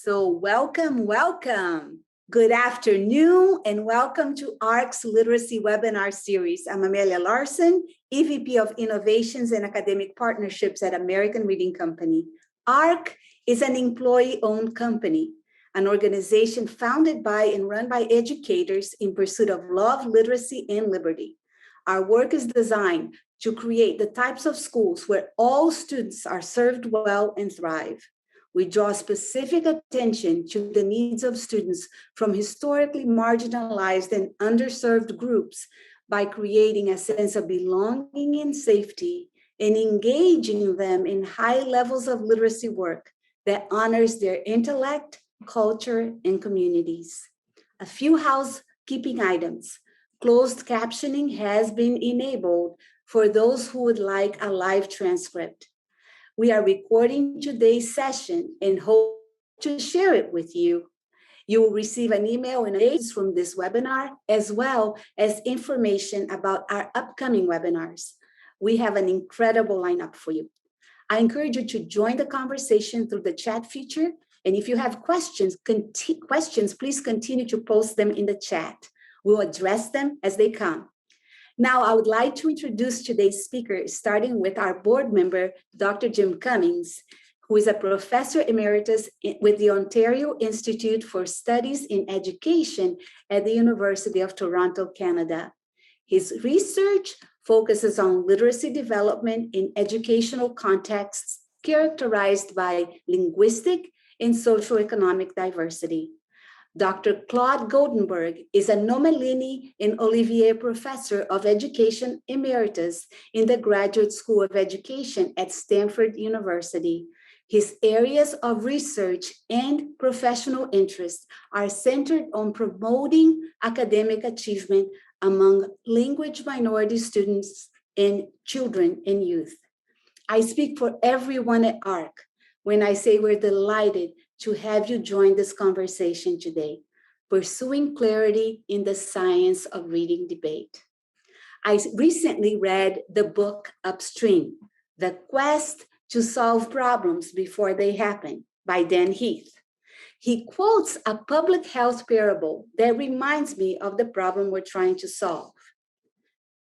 So welcome. Good afternoon and welcome to ARC's Literacy Webinar Series. I'm Amelia Larson, EVP of Innovations and Academic Partnerships at American Reading Company. ARC is an employee-owned company, an organization founded by and run by educators in pursuit of love, literacy, and liberty. Our work is designed to create the types of schools where all students are served well and thrive. We draw specific attention to the needs of students from historically marginalized and underserved groups by creating a sense of belonging and safety and engaging them in high levels of literacy work that honors their intellect, culture, and communities. A few housekeeping items. Closed captioning has been enabled for those who would like a live transcript. We are recording today's session and hope to share it with you. You will receive an email and updates from this webinar, as well as information about our upcoming webinars. We have an incredible lineup for you. I encourage you to join the conversation through the chat feature. And if you have questions, please continue to post them in the chat. We'll address them as they come. Now, I would like to introduce today's speaker, starting with our board member, Dr. Jim Cummins, who is a professor emeritus with the Ontario Institute for Studies in Education at the University of Toronto, Canada. His research focuses on literacy development in educational contexts characterized by linguistic and socioeconomic diversity. Dr. Claude Goldenberg is a Nomelini and Olivier Professor of Education Emeritus in the Graduate School of Education at Stanford University. His areas of research and professional interest are centered on promoting academic achievement among language minority students and children and youth. I speak for everyone at ARC when I say we're delighted to have you join this conversation today, pursuing clarity in the science of reading debate. I recently read the book Upstream, The Quest to Solve Problems Before They Happen by Dan Heath. He quotes a public health parable that reminds me of the problem we're trying to solve.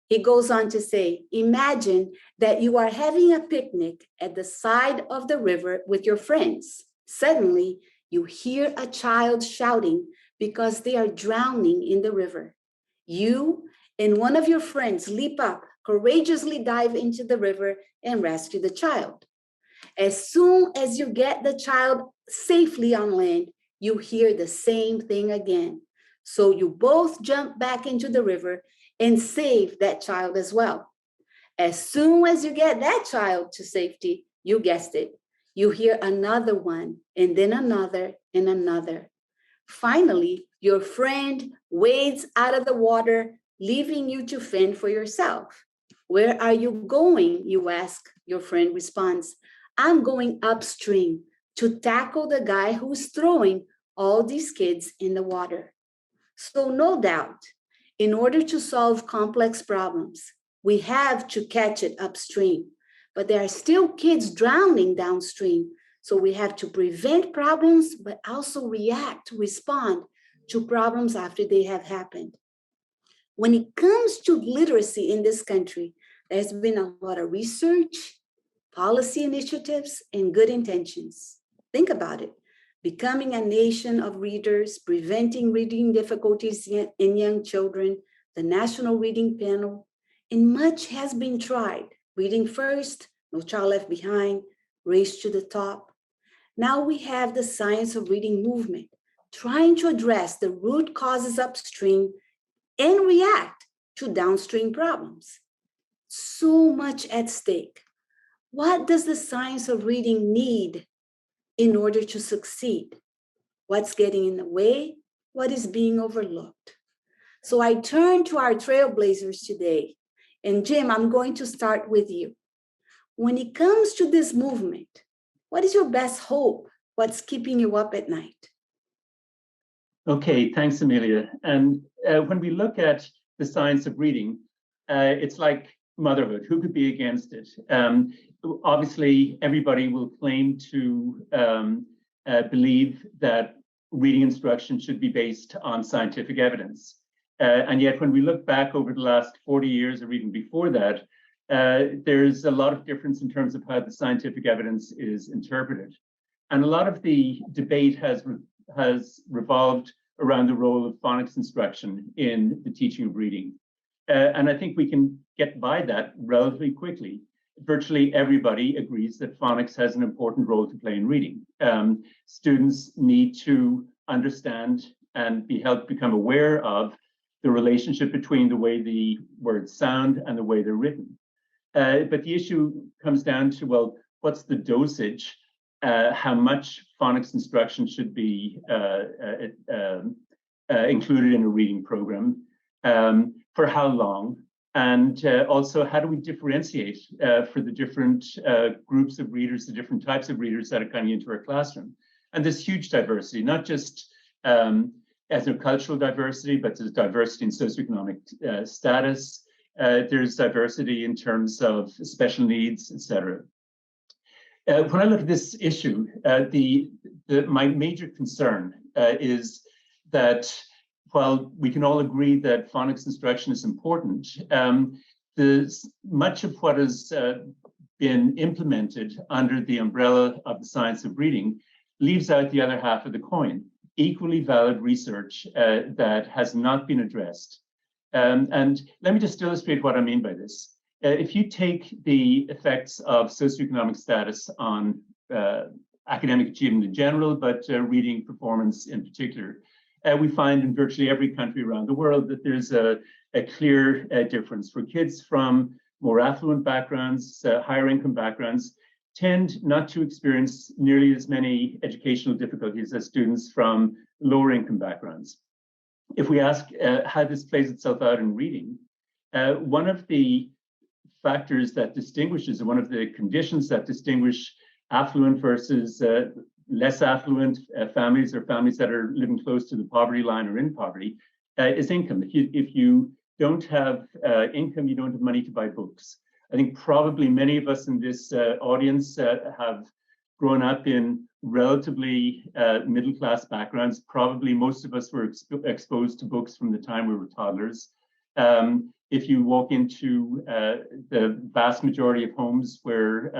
He goes on to say, imagine that you are having a picnic at the side of the river with your friends. Suddenly, you hear a child shouting because they are drowning in the river. You and one of your friends leap up, courageously dive into the river and rescue the child. As soon as you get the child safely on land, you hear the same thing again. So you both jump back into the river and save that child as well. As soon as you get that child to safety, you guessed it, you hear another one, and then another, and another. Finally, your friend wades out of the water, leaving you to fend for yourself. Where are you going, you ask? Your friend responds, I'm going upstream to tackle the guy who's throwing all these kids in the water. So no doubt, in order to solve complex problems, we have to catch it upstream. But there are still kids drowning downstream. So we have to prevent problems, but also respond to problems after they have happened. When it comes to literacy in this country, there's been a lot of research, policy initiatives, and good intentions. Think about it. Becoming a nation of readers, preventing reading difficulties in young children, the National Reading Panel, and much has been tried. Reading First, No Child Left Behind, Race to the Top. Now we have the science of reading movement, trying to address the root causes upstream and react to downstream problems. So much at stake. What does the science of reading need in order to succeed? What's getting in the way? What is being overlooked? So I turn to our trailblazers today. And Jim, I'm going to start with you. When it comes to this movement, what is your best hope? What's keeping you up at night? Okay, thanks, Amelia. And when we look at the science of reading, it's like motherhood. Who could be against it? Obviously, everybody will claim to believe that reading instruction should be based on scientific evidence. And yet, when we look back over the last 40 years or even before that, there's a lot of difference in terms of how the scientific evidence is interpreted. And a lot of the debate has revolved around the role of phonics instruction in the teaching of reading. And I think we can get by that relatively quickly. Virtually everybody agrees that phonics has an important role to play in reading. Students need to understand and be helped become aware of the relationship between the way the words sound and the way they're written. But the issue comes down to, well, what's the dosage? How much phonics instruction should be included in a reading program? For how long? And also, how do we differentiate for the different groups of readers, the different types of readers that are coming into our classroom? And there's huge diversity, not just ethnocultural diversity, but there's diversity in socioeconomic status. There's diversity in terms of special needs, et cetera. When I look at this issue, my major concern is that while we can all agree that phonics instruction is important, much of what has been implemented under the umbrella of the science of reading leaves out the other half of the coin, equally valid research that has not been addressed. And let me just illustrate what I mean by this. If you take the effects of socioeconomic status on academic achievement in general, but reading performance in particular, we find in virtually every country around the world that there's a clear difference. For kids from more affluent backgrounds, higher income backgrounds, tend not to experience nearly as many educational difficulties as students from lower income backgrounds. If we ask how this plays itself out in reading, one of the factors that distinguishes, one of the conditions that distinguish affluent versus less affluent families, or families that are living close to the poverty line or in poverty, is income. If you don't have income, you don't have money to buy books. I think probably many of us in this audience have grown up in relatively middle-class backgrounds. Probably most of us were exposed to books from the time we were toddlers. If you walk into the vast majority of homes where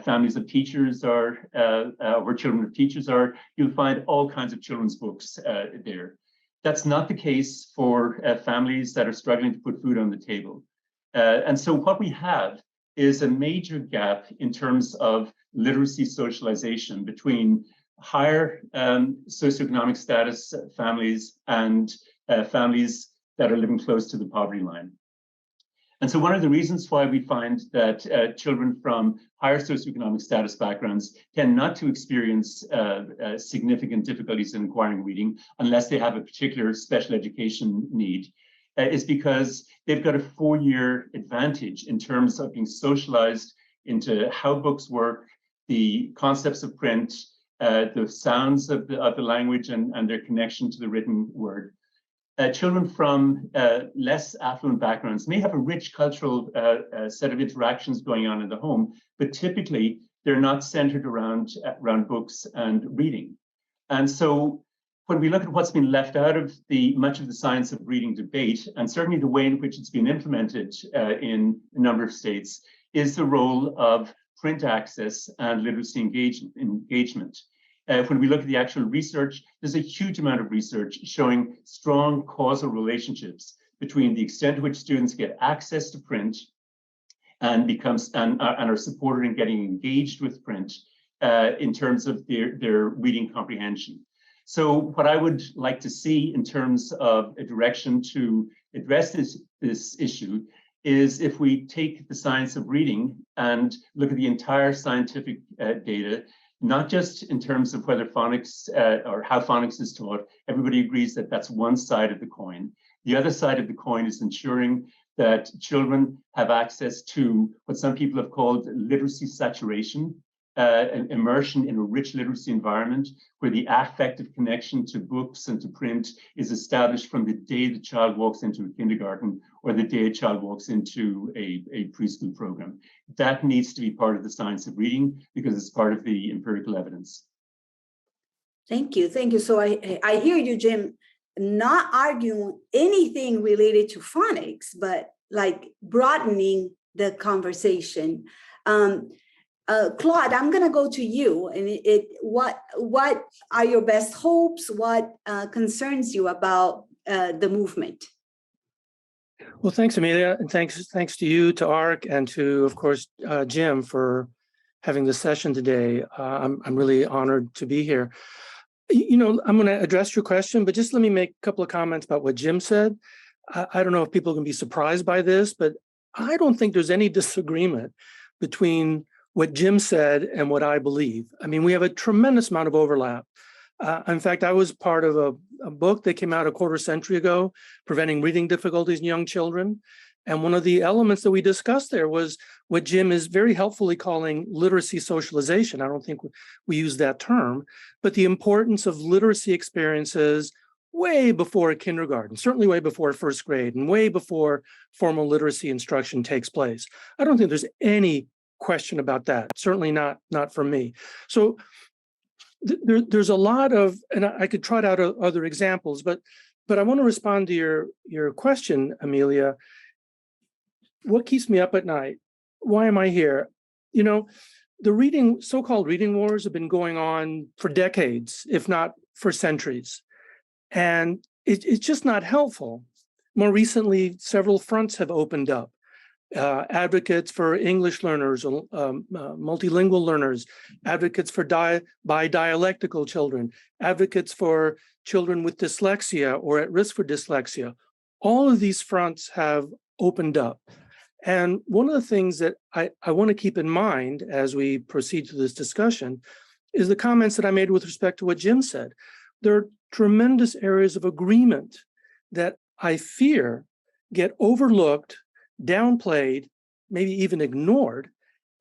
families of teachers are, where children of teachers are, you'll find all kinds of children's books there. That's not the case for families that are struggling to put food on the table. And so what we have is a major gap in terms of literacy socialization between higher socioeconomic status families and families that are living close to the poverty line. And so one of the reasons why we find that children from higher socioeconomic status backgrounds tend not to experience significant difficulties in acquiring reading unless they have a particular special education need is because they've got a 4-year advantage in terms of being socialized into how books work, the concepts of print, the sounds of the language and their connection to the written word. Children from less affluent backgrounds may have a rich cultural set of interactions going on in the home, but typically they're not centered around books and reading. And so when we look at what's been left out of much of the science of reading debate, and certainly the way in which it's been implemented in a number of states, is the role of print access and literacy engagement. When we look at the actual research, there's a huge amount of research showing strong causal relationships between the extent to which students get access to print and are supported in getting engaged with print in terms of their reading comprehension. So what I would like to see in terms of a direction to address this issue is if we take the science of reading and look at the entire scientific data, not just in terms of whether phonics or how phonics is taught. Everybody agrees that that's one side of the coin. The other side of the coin is ensuring that children have access to what some people have called literacy saturation. an immersion in a rich literacy environment where the affective connection to books and to print is established from the day the child walks into a kindergarten or the day a child walks into a preschool program. That needs to be part of the science of reading because it's part of the empirical evidence. Thank you. Thank you. So I hear you, Jim, not arguing anything related to phonics, but like broadening the conversation. Claude, I'm going to go to you. And what are your best hopes? What concerns you about the movement? Well, thanks, Amelia, and thanks to you, to ARC, and to, of course, Jim for having this session today. I'm really honored to be here. You know, I'm going to address your question, but just let me make a couple of comments about what Jim said. I don't know if people can be surprised by this, but I don't think there's any disagreement between what Jim said and what I believe. I mean, we have a tremendous amount of overlap. In fact, I was part of a book that came out a quarter century ago, Preventing Reading Difficulties in Young Children. And one of the elements that we discussed there was what Jim is very helpfully calling literacy socialization. I don't think we use that term, but the importance of literacy experiences way before kindergarten, certainly way before first grade, and way before formal literacy instruction takes place. I don't think there's any question about that, certainly not for me. So there's a lot of, and I could trot out other examples, but I want to respond to your question, Amelia. What keeps me up at night? Why am I here? You know, the so-called reading wars have been going on for decades, if not for centuries. And it's just not helpful. More recently, several fronts have opened up. Advocates for English learners, multilingual learners, advocates for bi-dialectical children, advocates for children with dyslexia or at risk for dyslexia. All of these fronts have opened up. And one of the things that I want to keep in mind as we proceed through this discussion is the comments that I made with respect to what Jim said. There are tremendous areas of agreement that I fear get overlooked, downplayed, maybe even ignored.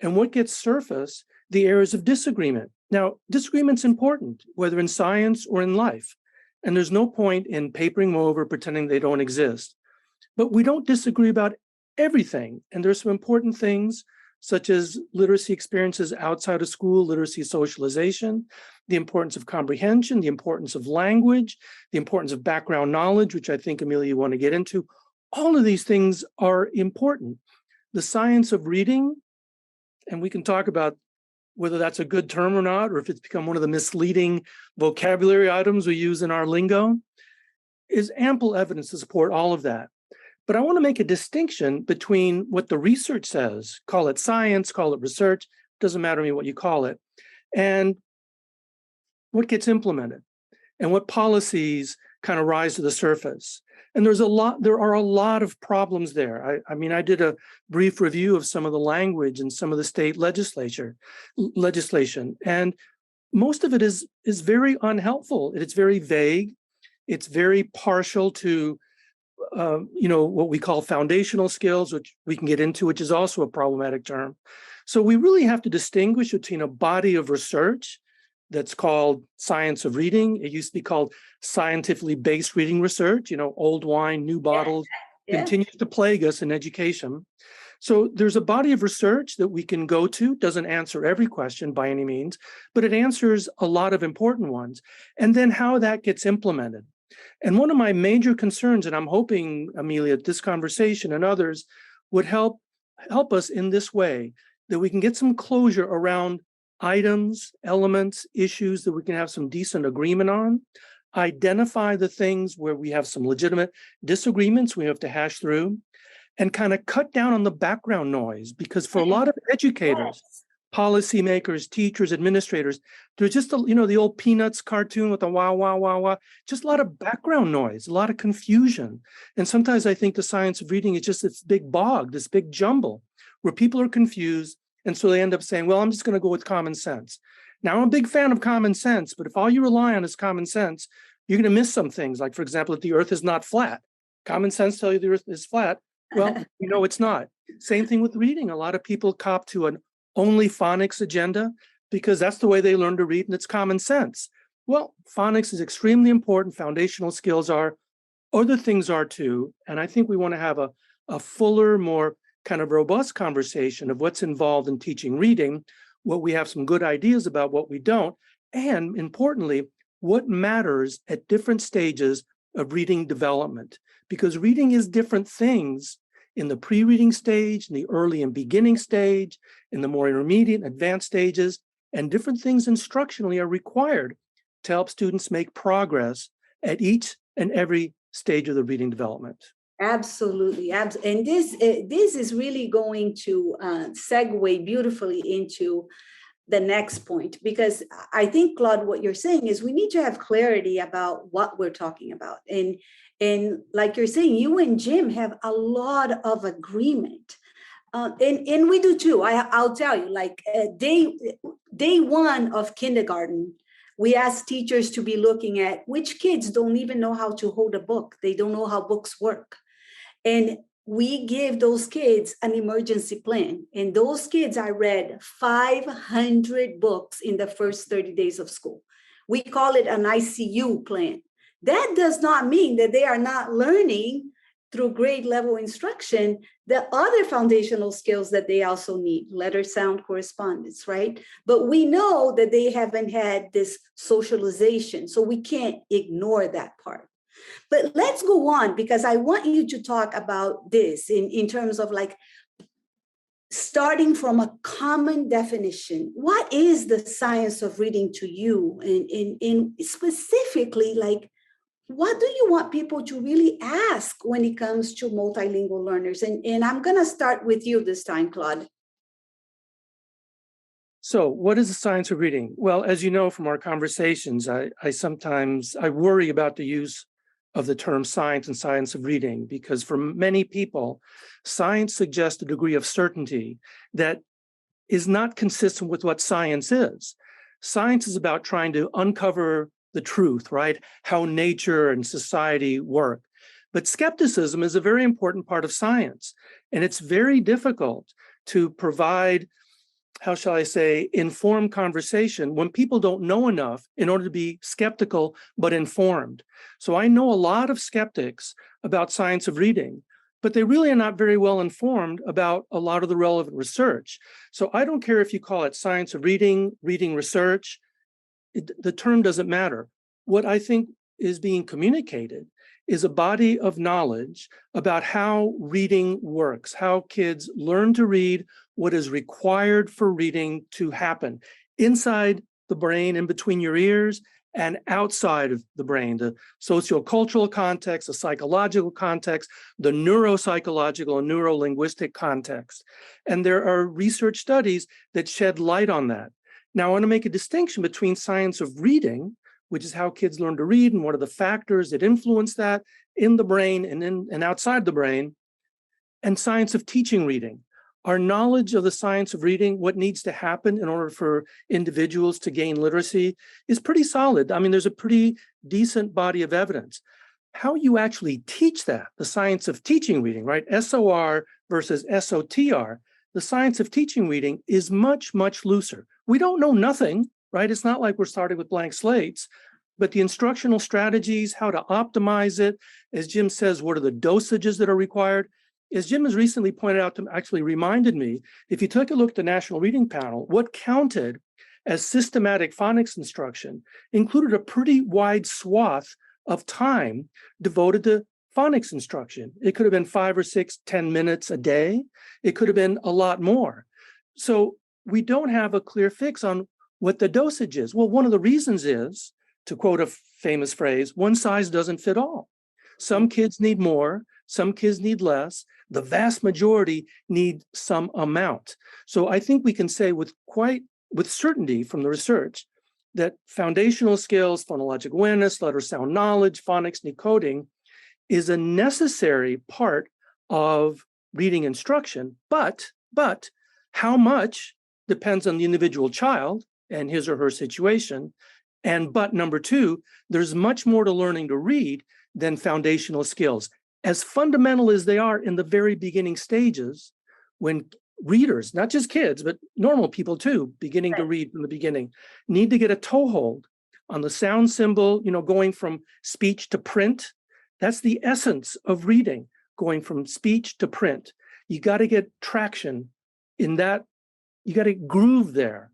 And what gets surfaced, the areas of disagreement. Now, disagreement's important, whether in science or in life. And there's no point in papering them over, pretending they don't exist. But we don't disagree about everything. And there's some important things, such as literacy experiences outside of school, literacy socialization, the importance of comprehension, the importance of language, the importance of background knowledge, which I think, Amelia, you want to get into. All of these things are important. The science of reading, and we can talk about whether that's a good term or not, or if it's become one of the misleading vocabulary items we use in our lingo, is ample evidence to support all of that. But I want to make a distinction between what the research says, call it science, call it research, doesn't matter to me what you call it, and what gets implemented and what policies kind of rise to the surface. And there are a lot of problems there. I mean, I did a brief review of some of the language in some of the state legislation, and most of it is very unhelpful. It's very vague. It's very partial to what we call foundational skills, which we can get into, which is also a problematic term. So we really have to distinguish between a body of research that's called science of reading. It used to be called scientifically based reading research, old wine, new bottles, continues to plague us in education. So there's a body of research that we can go to, doesn't answer every question by any means, but it answers a lot of important ones. And then how that gets implemented. And one of my major concerns, and I'm hoping, Amelia, this conversation and others would help us in this way, that we can get some closure around items, elements, issues that we can have some decent agreement on, identify the things where we have some legitimate disagreements we have to hash through, and kind of cut down on the background noise. Because for a lot of educators, policymakers, teachers, administrators, there's just, the old Peanuts cartoon with the wah, wah, wah, wah, just a lot of background noise, a lot of confusion. And sometimes I think the science of reading is just this big bog, this big jumble, where people are confused. And so they end up saying, well, I'm just going to go with common sense. Now, I'm a big fan of common sense, but if all you rely on is common sense, you're going to miss some things. Like, for example, that the earth is not flat. Common sense tells you the earth is flat. Well, it's not. Same thing with reading. A lot of people cop to an only phonics agenda, because that's the way they learn to read and it's common sense. Well, phonics is extremely important. Foundational skills are, other things are too. And I think we want to have a fuller, more kind of robust conversation of what's involved in teaching reading, what we have some good ideas about, what we don't, and importantly, what matters at different stages of reading development. Because reading is different things in the pre-reading stage, in the early and beginning stage, in the more intermediate and advanced stages, and different things instructionally are required to help students make progress at each and every stage of the reading development. Absolutely. And this is really going to segue beautifully into the next point, because I think, Claude, what you're saying is we need to have clarity about what we're talking about. And like you're saying, you and Jim have a lot of agreement. And we do too. I'll tell you, like day one of kindergarten, we ask teachers to be looking at which kids don't even know how to hold a book. They don't know how books work. And we give those kids an emergency plan. And those kids, I read 500 books in the first 30 days of school. We call it an ICU plan. That does not mean that they are not learning through grade level instruction the other foundational skills that they also need, letter, sound, correspondence, right? But we know that they haven't had this socialization, so we can't ignore that part. But let's go on, because I want you to talk about this in terms of like starting from a common definition. What is the science of reading to you? And specifically, like, what do you want people to really ask when it comes to multilingual learners? And I'm going to start with you this time, Claude. So what is the science of reading? Well, as you know from our conversations, I sometimes worry about the use of the term science and science of reading, because for many people, science suggests a degree of certainty that is not consistent with what science is. Science is about trying to uncover the truth, right? How nature and society work. But skepticism is a very important part of science. And it's very difficult to provide, how shall I say, informed conversation when people don't know enough in order to be skeptical but informed. So I know a lot of skeptics about science of reading, but they really are not very well informed about a lot of the relevant research. So I don't care if you call it science of reading, reading research, the term doesn't matter. What I think is being communicated is a body of knowledge about how reading works, how kids learn to read, what is required for reading to happen inside the brain, in between your ears, and outside of the brain, the sociocultural context, the psychological context, the neuropsychological and neurolinguistic context. And there are research studies that shed light on that. Now, I want to make a distinction between science of reading, which is how kids learn to read and what are the factors that influence that in the brain and outside the brain, and science of teaching reading. Our knowledge of the science of reading, what needs to happen in order for individuals to gain literacy, is pretty solid. I mean, there's a pretty decent body of evidence. How you actually teach that, the science of teaching reading, right? SOR versus SOTR, the science of teaching reading is much, much looser. We don't know nothing, right? It's not like we're starting with blank slates, but the instructional strategies, how to optimize it, as Jim says, what are the dosages that are required? As Jim has recently pointed out, to actually reminded me, if you took a look at the National Reading Panel, what counted as systematic phonics instruction included a pretty wide swath of time devoted to phonics instruction. It could have been 5 or 6, 10 minutes a day. It could have been a lot more. So we don't have a clear fix on what the dosage is. Well, one of the reasons is, to quote a famous phrase, one size doesn't fit all. Some kids need more, some kids need less. The vast majority need some amount. So I think we can say with certainty from the research that foundational skills, phonologic awareness, letter sound knowledge, phonics, decoding is a necessary part of reading instruction, but how much depends on the individual child and his or her situation. And but number two, there's much more to learning to read than foundational skills. As fundamental as they are in the very beginning stages, when readers, not just kids, but normal people too, beginning to read from the beginning, need to get a toehold on the sound symbol, going from speech to print. That's the essence of reading, going from speech to print. You got to get traction in that. You got to groove there.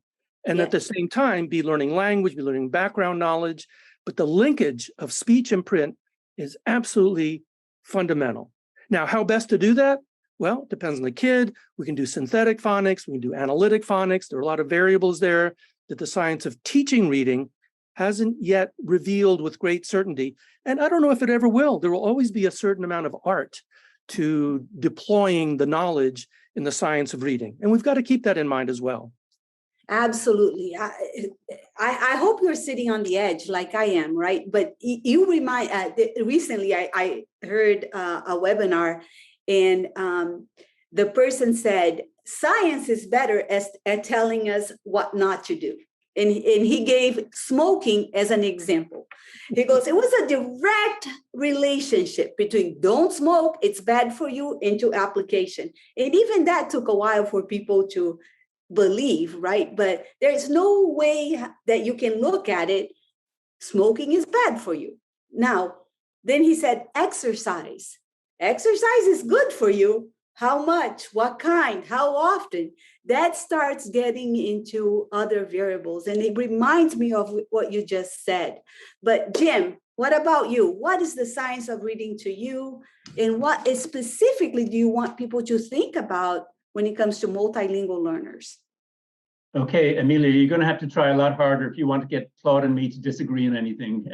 And at the same time, be learning language, be learning background knowledge. But the linkage of speech and print is absolutely fundamental. Now, how best to do that? Well, it depends on the kid. We can do synthetic phonics. We can do analytic phonics. There are a lot of variables there that the science of teaching reading hasn't yet revealed with great certainty. And I don't know if it ever will. There will always be a certain amount of art to deploying the knowledge in the science of reading. And we've got to keep that in mind as well. Absolutely. I hope you're sitting on the edge like I am, right? But you remind, recently I heard a webinar, and the person said, science is better at telling us what not to do. And he gave smoking as an example. He goes, it was a direct relationship between don't smoke, it's bad for you, into application. And even that took a while for people to believe, right? But there's no way that you can look at it. Smoking is bad for you. Now, then he said, exercise. Exercise is good for you. How much? What kind? How often? That starts getting into other variables. And it reminds me of what you just said. But Jim, what about you? What is the science of reading to you? And what specifically do you want people to think about when it comes to multilingual learners? Okay, Amelia, you're going to have to try a lot harder if you want to get Claude and me to disagree on anything.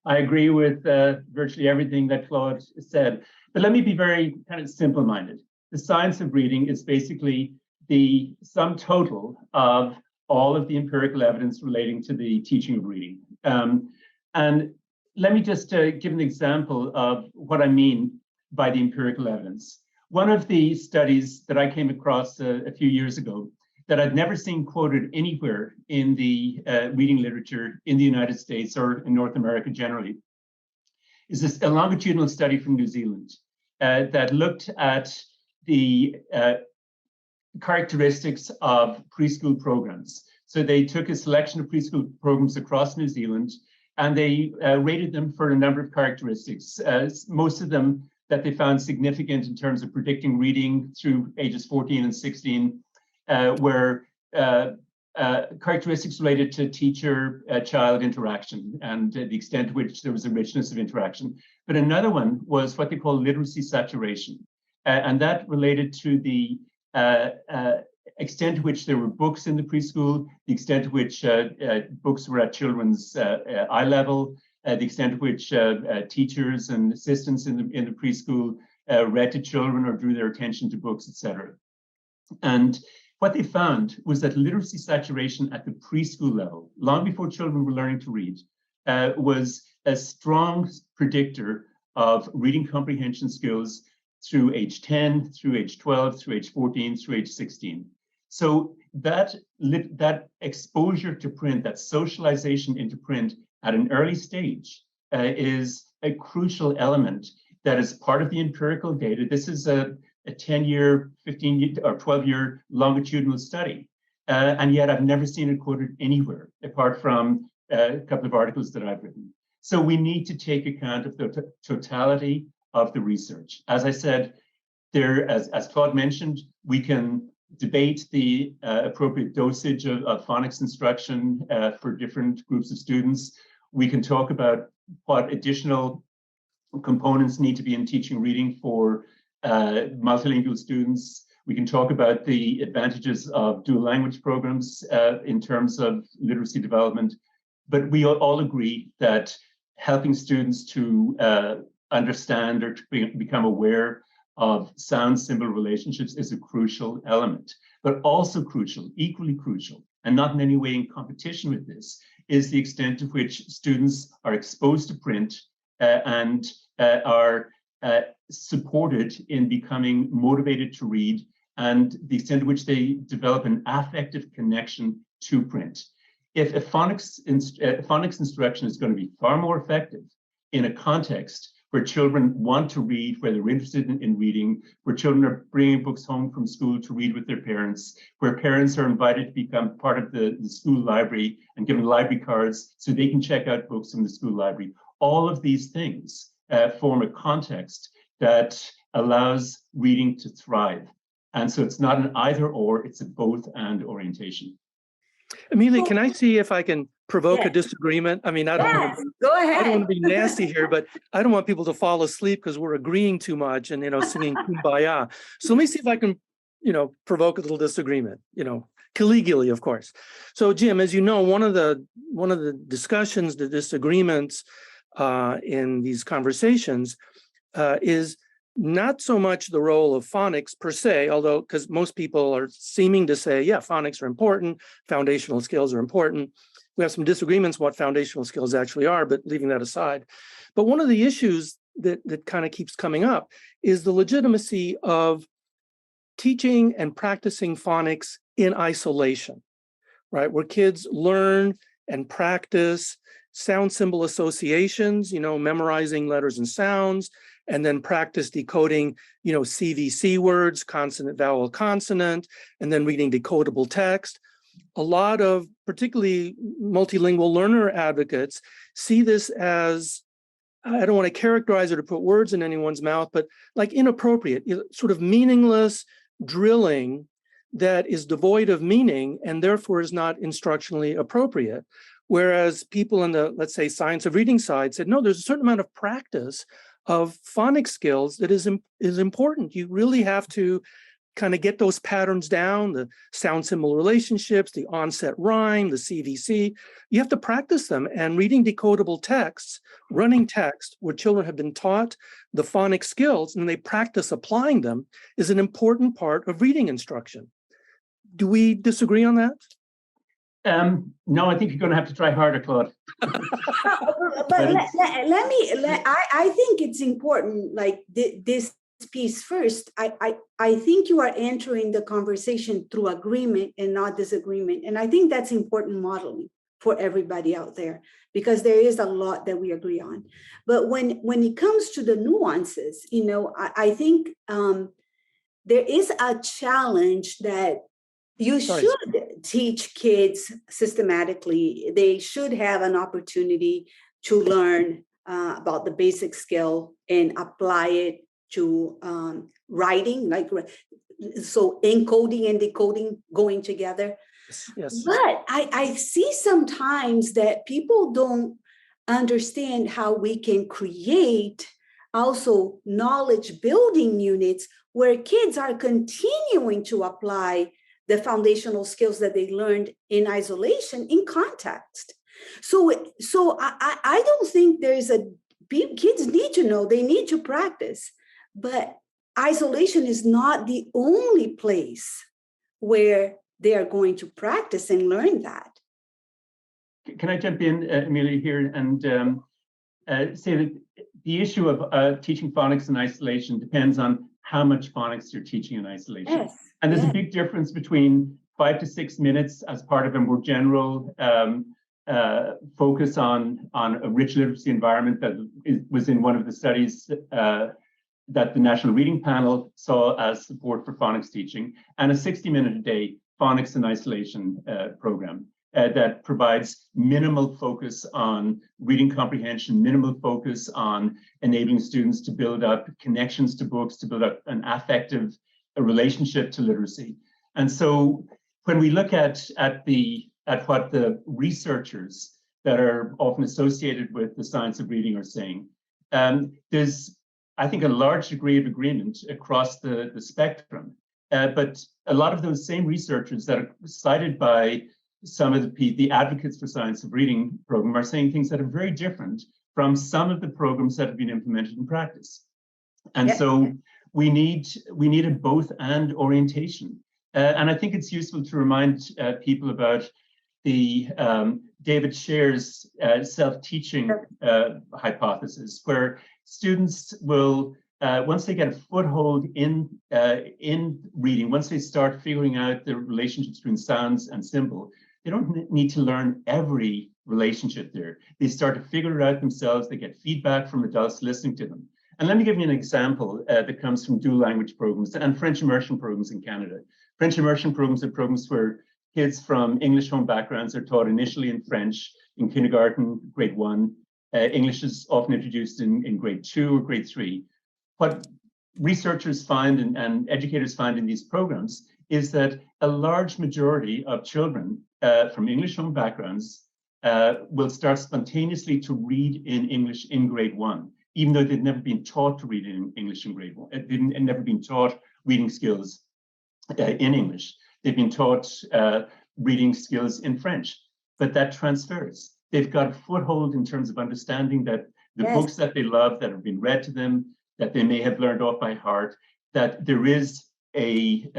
I agree with virtually everything that Claude said. But let me be very kind of simple-minded. The science of reading is basically the sum total of all of the empirical evidence relating to the teaching of reading. And let me just give an example of what I mean by the empirical evidence. One of the studies that I came across a few years ago that I'd never seen quoted anywhere in the reading literature in the United States or in North America generally is a longitudinal study from New Zealand that looked at the characteristics of preschool programs. So they took a selection of preschool programs across New Zealand and they rated them for a number of characteristics, most of them that they found significant in terms of predicting reading through ages 14 and 16, were characteristics related to teacher-child interaction and the extent to which there was a richness of interaction. But another one was what they call literacy saturation. And that related to the extent to which there were books in the preschool, the extent to which books were at children's eye level, the extent to which teachers and assistants in the preschool read to children or drew their attention to books, etc. And what they found was that literacy saturation at the preschool level, long before children were learning to read, was a strong predictor of reading comprehension skills through age 10, through age 12, through age 14, through age 16. So that exposure to print, that socialization into print at an early stage is a crucial element that is part of the empirical data. This is a 10-year, 15 or 12-year longitudinal study. And yet I've never seen it quoted anywhere apart from a couple of articles that I've written. So we need to take account of the totality of the research. As I said, there, as Claude mentioned, we can debate the appropriate dosage of phonics instruction for different groups of students. We can talk about what additional components need to be in teaching reading for multilingual students. We can talk about the advantages of dual language programs in terms of literacy development. But we all agree that helping students to understand or to become aware of sound symbol relationships is a crucial element. But also crucial, equally crucial, and not in any way in competition with this, is the extent to which students are exposed to print and are supported in becoming motivated to read, and the extent to which they develop an affective connection to print. If a phonics instruction is going to be far more effective in a context where children want to read, where they're interested in reading, where children are bringing books home from school to read with their parents, where parents are invited to become part of the school library and given library cards so they can check out books from the school library. All of these things form a context that allows reading to thrive. And so it's not an either or, it's a both and orientation. Amelia, can I see if I can provoke Yes. a disagreement? I mean, I don't want to, Go I don't ahead. want to be nasty here, but I don't want people to fall asleep because we're agreeing too much and, singing Kumbaya. So let me see if I can, provoke a little disagreement, collegially, of course. So Jim, as you know, one of the discussions, the disagreements in these conversations is not so much the role of phonics per se, although because most people are seeming to say, yeah, phonics are important, foundational skills are important. We have some disagreements what foundational skills actually are, but leaving that aside. But one of the issues that kind of keeps coming up is the legitimacy of teaching and practicing phonics in isolation, right? Where kids learn and practice sound symbol associations, memorizing letters and sounds, and then practice decoding, CVC words, consonant, vowel, consonant, and then reading decodable text. A lot of particularly multilingual learner advocates see this as, I don't want to characterize it or put words in anyone's mouth, but like inappropriate, sort of meaningless drilling that is devoid of meaning and therefore is not instructionally appropriate. Whereas people in the, let's say, science of reading side said, no, there's a certain amount of practice of phonics skills that is important. You really have to kind of get those patterns down, the sound symbol relationships, the onset rhyme, the CVC. You have to practice them, and reading decodable texts, running text where children have been taught the phonics skills and they practice applying them is an important part of reading instruction. Do we disagree on that? No, I think you're going to have to try harder, Claude. But I think it's important, like this piece first. I think you are entering the conversation through agreement and not disagreement. And I think that's important modeling for everybody out there, because there is a lot that we agree on. But when it comes to the nuances, I think there is a challenge that you should teach kids systematically. They should have an opportunity to learn about the basic skill and apply it to writing, so encoding and decoding going together. Yes. But I see sometimes that people don't understand how we can create also knowledge building units where kids are continuing to apply the foundational skills that they learned in isolation in context. So I don't think kids need to know, they need to practice, but isolation is not the only place where they are going to practice and learn that. Can I jump in, Amelia, here and say that the issue of teaching phonics in isolation depends on how much phonics you're teaching in isolation. Yes. And there's a big difference between 5 to 6 minutes as part of a more general focus on a rich literacy environment that was in one of the studies that the National Reading Panel saw as support for phonics teaching, and a 60-minute-a-day phonics in isolation program that provides minimal focus on reading comprehension, minimal focus on enabling students to build up connections to books, to build up an affective relationship to literacy. And so when we look at what the researchers that are often associated with the science of reading are saying, there's, I think, a large degree of agreement across the spectrum. But a lot of those same researchers that are cited by some of the advocates for science of reading program are saying things that are very different from some of the programs that have been implemented in practice. And so we need a both and orientation. And I think it's useful to remind people about the David Scher's self-teaching hypothesis, where students will, once they get a foothold in reading, once they start figuring out the relationships between sounds and symbol, They don't need to learn every relationship there. They start to figure it out themselves. They get feedback from adults listening to them. And let me give you an example that comes from dual language programs and French immersion programs in Canada. French immersion programs are programs where kids from English home backgrounds are taught initially in French in kindergarten, grade 1. English is often introduced in grade 2 or grade 3. What researchers find and educators find in these programs is that a large majority of children from English home backgrounds will start spontaneously to read in English in grade 1, even though they'd never been taught to read in English in grade 1. They'd never been taught reading skills in English. They've been taught reading skills in French, but that transfers. They've got a foothold in terms of understanding that the books that they love, that have been read to them, that they may have learned off by heart, that there is a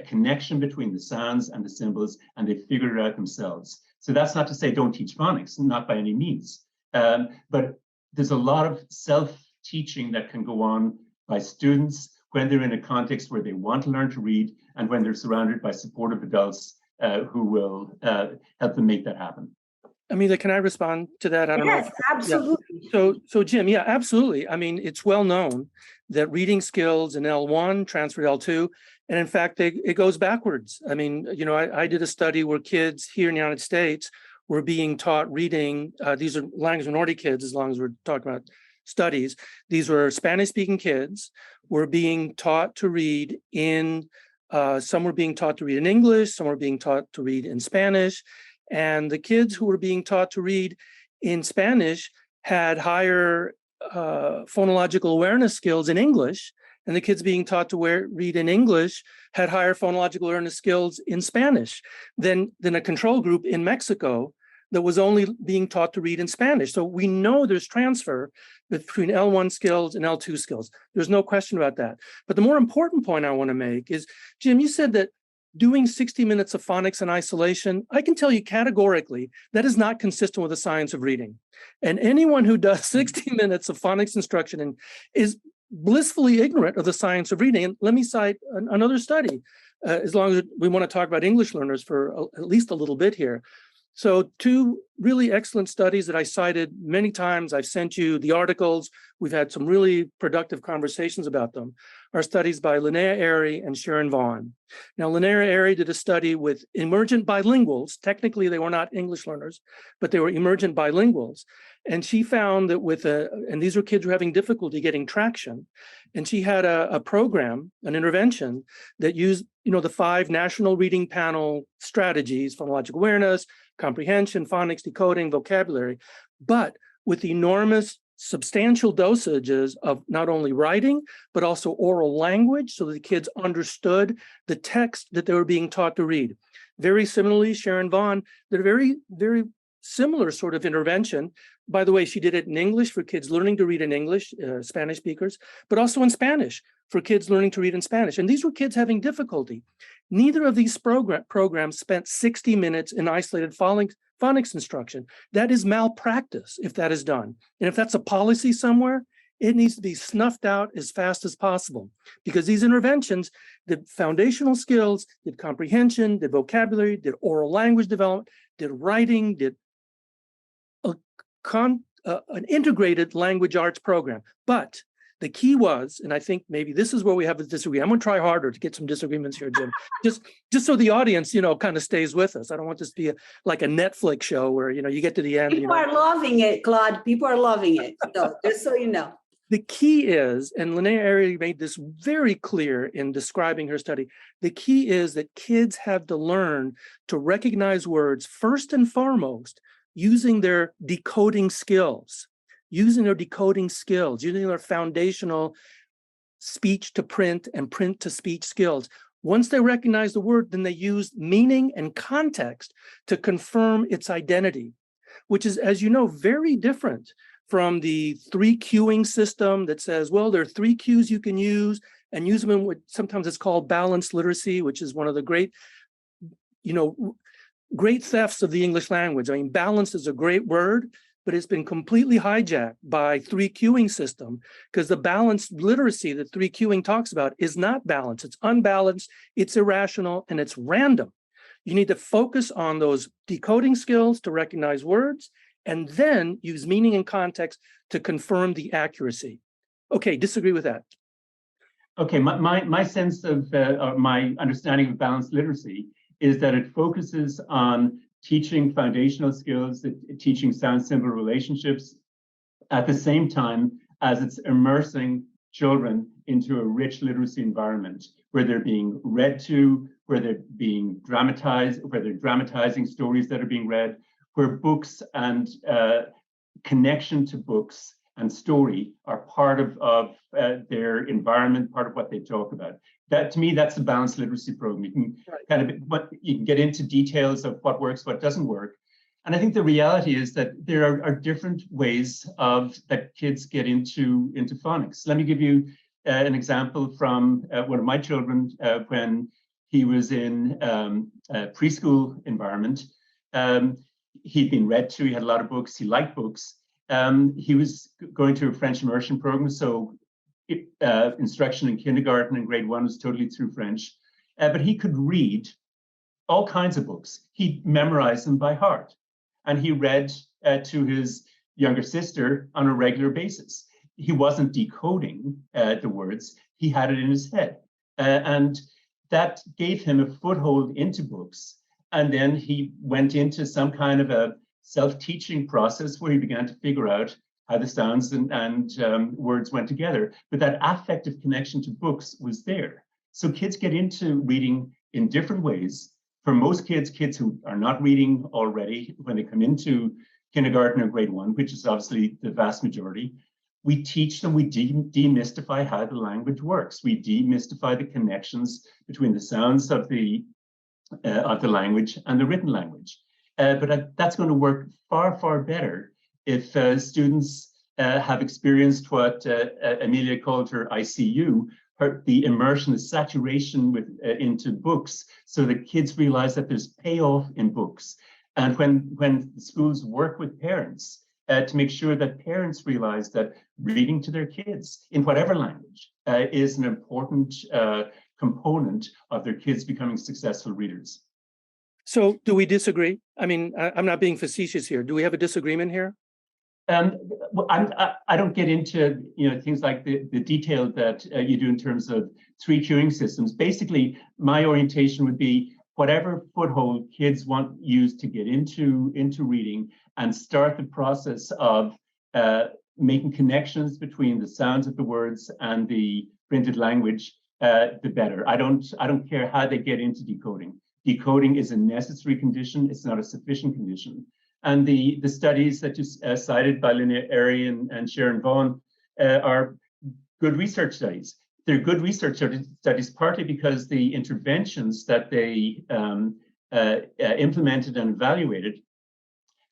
connection between the sounds and the symbols, and they figure it out themselves. So that's not to say don't teach phonics, not by any means. But there's a lot of self-teaching that can go on by students when they're in a context where they want to learn to read and when they're surrounded by supportive adults who will help them make that happen. Amelia, can I respond to that? I don't know. Yes, absolutely. So Jim, yeah, absolutely. I mean, it's well known that reading skills in L1 transfer to L2, and in fact, it goes backwards. I mean, you know, I did a study where kids here in the United States were being taught reading. These are language minority kids, as long as we're talking about studies. These were Spanish-speaking kids were being taught to read in. Some were being taught to read in English. Some were being taught to read in Spanish. And the kids who were being taught to read in Spanish had higher phonological awareness skills in English, and the kids being taught to read in English had higher phonological awareness skills in Spanish than a control group in Mexico that was only being taught to read in Spanish. So we know there's transfer between L1 skills and L2 skills. There's no question about that. But the more important point I want to make is, Jim, you said that doing 60 minutes of phonics in isolation, I can tell you categorically that is not consistent with the science of reading. And anyone who does 60 minutes of phonics instruction is blissfully ignorant of the science of reading. And let me cite another study, as long as we want to talk about English learners for at least a little bit here. So 2 really excellent studies that I cited many times. I've sent you the articles. We've had some really productive conversations about them. Are studies by Linnea Airy and Sharon Vaughn. Now, Linnea Airy did a study with emergent bilinguals. Technically, they were not English learners, but they were emergent bilinguals. And she found that and these were kids who were having difficulty getting traction. And she had a program, an intervention that used, the 5 national reading panel strategies: phonological awareness, comprehension, phonics, decoding, vocabulary, but with enormous substantial dosages of not only writing, but also oral language, so that the kids understood the text that they were being taught to read. Very similarly, Sharon Vaughn did a very, very similar sort of intervention. By the way, she did it in English for kids learning to read in English, Spanish speakers, but also in Spanish for kids learning to read in Spanish. And these were kids having difficulty. Neither of these programs spent 60 minutes in isolated phonics instruction. That is malpractice if that is done. And if that's a policy somewhere, it needs to be snuffed out as fast as possible, because these interventions did foundational skills, did comprehension, did vocabulary, did oral language development, did writing, did an integrated language arts program. But the key was, and I think maybe this is where we have a disagreement. I'm going to try harder to get some disagreements here, Jim, just so the audience, kind of stays with us. I don't want this to be like a Netflix show where, you get to the end. People are loving it, Claude. People are loving it. So just so you know. The key is, and Linnea Airy made this very clear in describing her study, the key is that kids have to learn to recognize words first and foremost using their decoding skills. Using their foundational speech to print and print to speech skills. Once they recognize the word, then they use meaning and context to confirm its identity, which is, as you know, very different from the 3 cueing system that says, well, there are 3 cues you can use, and use them in what sometimes it's called balanced literacy, which is one of the great thefts of the English language. I mean, balanced is a great word, but it's been completely hijacked by 3 cueing system, because the balanced literacy that 3 cueing talks about is not balanced. It's unbalanced, it's irrational, and it's random. You need to focus on those decoding skills to recognize words, and then use meaning and context to confirm the accuracy. Okay, disagree with that. Okay, my sense of, or my understanding of balanced literacy is that it focuses on teaching foundational skills, teaching sound symbol relationships, at the same time as it's immersing children into a rich literacy environment where they're being read to, where they're being dramatized, where they're dramatizing stories that are being read, where books and connection to books and story are part of their environment, part of what they talk about. That, to me, that's the balanced literacy program. You can kind of, but you can get into details of what works, what doesn't work. And I think the reality is that there are different ways that kids get into phonics. Let me give you an example from one of my children when he was in a preschool environment. He'd been read to, he had a lot of books, he liked books. He was going to a French immersion program, so instruction in kindergarten and grade 1 was totally through French. But he could read all kinds of books. He memorized them by heart. And he read to his younger sister on a regular basis. He wasn't decoding the words, he had it in his head. And that gave him a foothold into books. And then he went into some kind of a self-teaching process where he began to figure out how the sounds and words went together. But that affective connection to books was there. So kids get into reading in different ways. For most kids who are not reading already, when they come into kindergarten or grade 1, which is obviously the vast majority, we teach them, we demystify how the language works. We demystify the connections between the sounds of the language and the written language. But that's going to work far, far better if students have experienced what Amelia called her ICU, the immersion, the saturation into books, so that kids realize that there's payoff in books. And when schools work with parents to make sure that parents realize that reading to their kids in whatever language is an important component of their kids becoming successful readers. So do we disagree? I mean, I'm not being facetious here. Do we have a disagreement here? Well, I don't get into things like the detail that you do in terms of 3 cueing systems. Basically, my orientation would be whatever foothold kids want used to get into reading and start the process of making connections between the sounds of the words and the printed language, the better. I don't care how they get into decoding. Decoding is a necessary condition. It's not a sufficient condition. And the studies that you cited by Linnea Airy and Sharon Vaughan are good research studies. They're good research studies partly because the interventions that they implemented and evaluated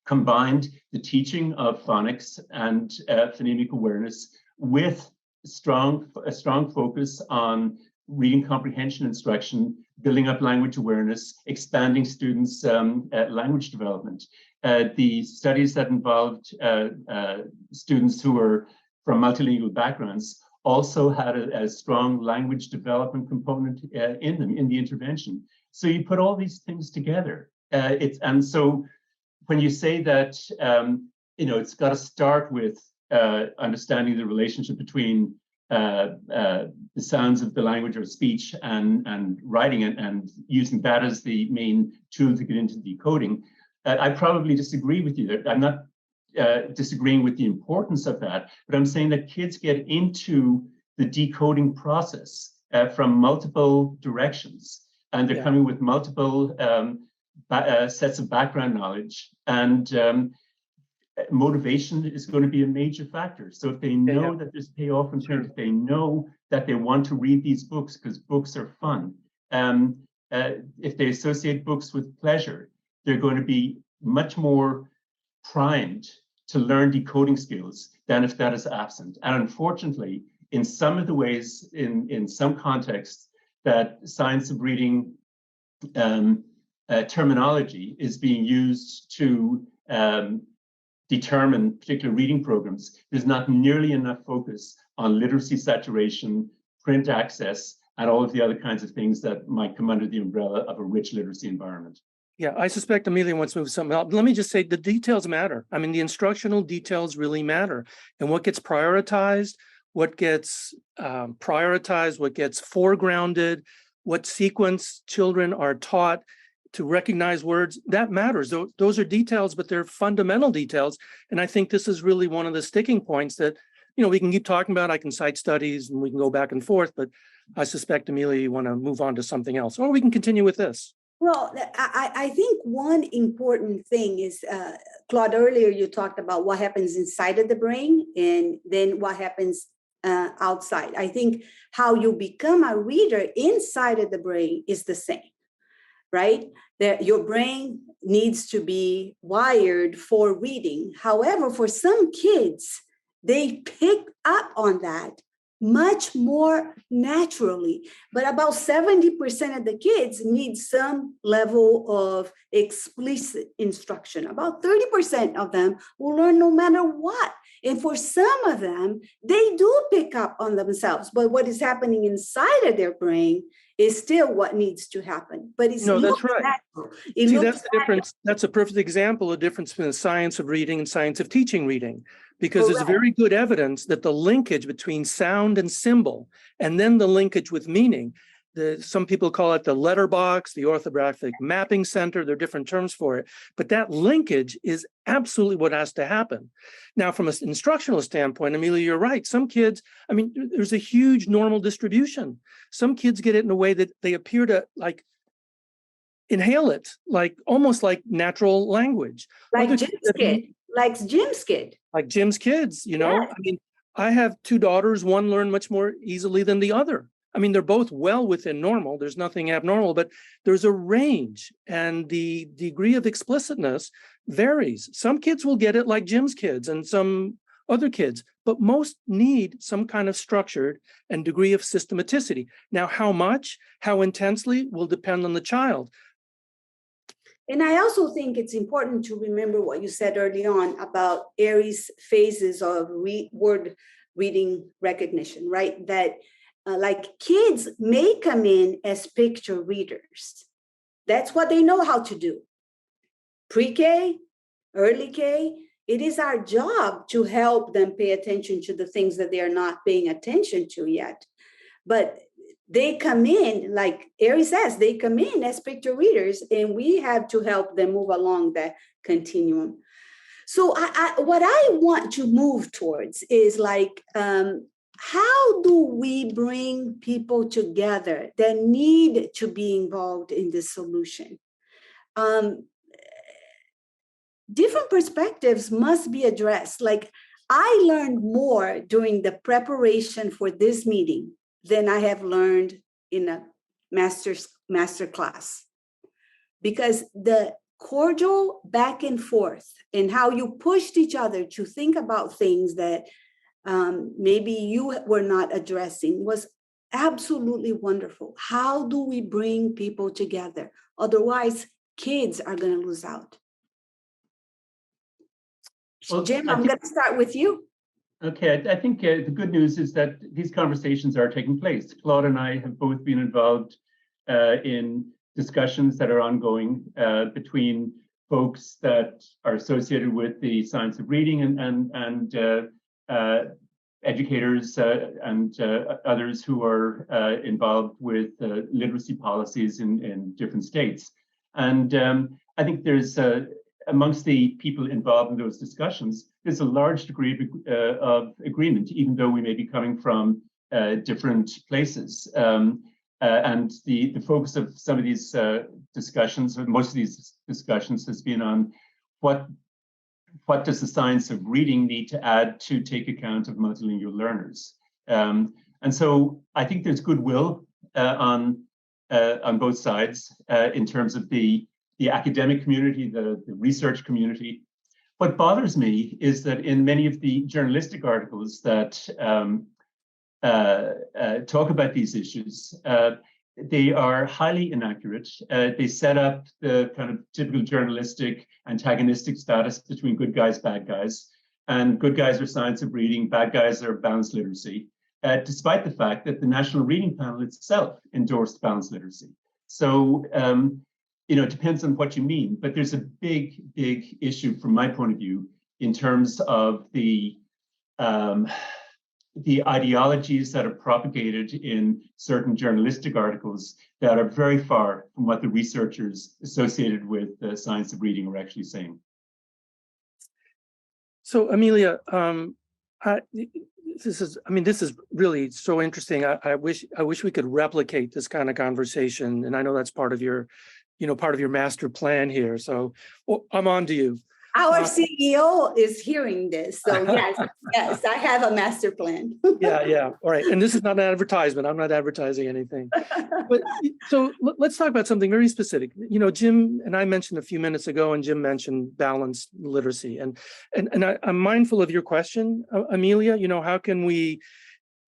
combined the teaching of phonics and phonemic awareness with a strong focus on reading comprehension instruction, building up language awareness, expanding students' language development. The studies that involved students who were from multilingual backgrounds also had a strong language development component in them, in the intervention. So you put all these things together. And so when you say that, it's got to start with understanding the relationship between the sounds of the language or speech and writing and using that as the main tool to get into decoding, I probably disagree with you. I'm not disagreeing with the importance of that, but I'm saying that kids get into the decoding process from multiple directions, and they're coming with multiple sets of background knowledge, and motivation is going to be a major factor. So if they know that there's payoff in terms, if they know that they want to read these books because books are fun, if they associate books with pleasure, they're going to be much more primed to learn decoding skills than if that is absent. And unfortunately, in some of the ways, in some contexts, that science of reading terminology is being used to determine particular reading programs, there's not nearly enough focus on literacy saturation, print access, and all of the other kinds of things that might come under the umbrella of a rich literacy environment. Yeah, I suspect Amelia wants to move something else. Let me just say the details matter. I mean, the instructional details really matter. And what gets prioritized, what gets what gets foregrounded, what sequence children are taught to recognize words, that matters. Those are details, but they're fundamental details. And I think this is really one of the sticking points that, we can keep talking about. I can cite studies and we can go back and forth, but I suspect, Amelia, you want to move on to something else, or we can continue with this. Well, I think one important thing is, Claude, earlier you talked about what happens inside of the brain and then what happens outside. I think how you become a reader inside of the brain is the same, right? That your brain needs to be wired for reading. However, for some kids, they pick up on that much more naturally. But about 70% of the kids need some level of explicit instruction. About 30% of them will learn no matter what. And for some of them, they do pick up on themselves. But what is happening inside of their brain is still what needs to happen. But it's that's right. natural. See, that's the difference. That's a perfect example of the difference between the science of reading and science of teaching reading, because there's very good evidence that the linkage between sound and symbol, and then the linkage with meaning, some people call it the letterbox, the orthographic mapping center, there are different terms for it, but that linkage is absolutely what has to happen. Now, from an instructional standpoint, Amelia, you're right. Some kids, there's a huge normal distribution. Some kids get it in a way that they appear to inhale it, almost like natural language. Like Jim's kid. Like Jim's kids, Yeah. I have two daughters. One learned much more easily than the other. They're both well within normal. There's nothing abnormal, but there's a range, and the degree of explicitness varies. Some kids will get it like Jim's kids and some other kids, but most need some kind of structured and degree of systematicity. Now, how much, how intensely will depend on the child. And I also think it's important to remember what you said early on about Aries phases of word reading recognition, right? That kids may come in as picture readers. That's what they know how to do. Pre-K, early K, it is our job to help them pay attention to the things that they are not paying attention to yet. But they come in, like Aries says, they come in as picture readers, and we have to help them move along that continuum. So what I want to move towards is how do we bring people together that need to be involved in this solution? Different perspectives must be addressed. I learned more during the preparation for this meeting than I have learned in a master class, because the cordial back and forth and how you pushed each other to think about things that maybe you were not addressing was absolutely wonderful. How do we bring people together? Otherwise, kids are going to lose out. Well, Jim, I'm going to start with you. Okay, I think the good news is that these conversations are taking place. Claude and I have both been involved in discussions that are ongoing between folks that are associated with the science of reading and educators and others who are involved with literacy policies in different states. And I think there's amongst the people involved in those discussions, there's a large degree of agreement, even though we may be coming from different places. And the focus of some of these discussions, or most of these discussions, has been on what does the science of reading need to add to take account of multilingual learners. And so I think there's goodwill on both sides in terms of the academic community, the research community. What bothers me is that in many of the journalistic articles that talk about these issues, they are highly inaccurate. They set up the kind of typical journalistic antagonistic status between good guys, bad guys. And good guys are science of reading, bad guys are balanced literacy. despite the fact that the National Reading Panel itself endorsed balanced literacy. So, it depends on what you mean, but there's a big, big issue from my point of view in terms of the ideologies that are propagated in certain journalistic articles that are very far from what the researchers associated with the science of reading are actually saying. So, Amelia, this is really so interesting. I wish we could replicate this kind of conversation, and I know that's part of your master plan here. So, I'm on to you. Our CEO is hearing this, so yes, I have a master plan. Yeah. All right, and this is not an advertisement. I'm not advertising anything. But so let's talk about something very specific. Jim and I mentioned a few minutes ago, and Jim mentioned balanced literacy, and I'm mindful of your question, Amelia. How can we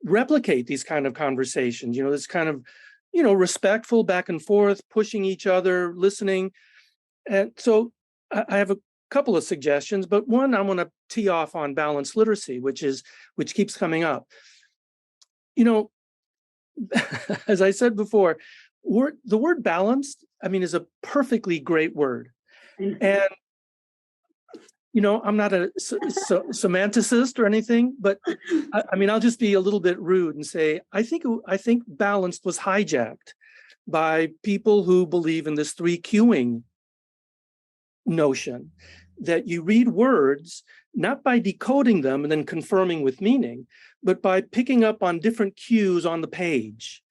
replicate these kind of conversations? This kind of respectful back and forth, pushing each other, listening, and so I have a couple of suggestions, but one I want to tee off on balanced literacy, which keeps coming up. As I said before, the word balanced, is a perfectly great word. And I'm not a semanticist or anything, but I'll just be a little bit rude and say I think balanced was hijacked by people who believe in this 3 cueing notion, that you read words not by decoding them and then confirming with meaning, but by picking up on different cues on the page,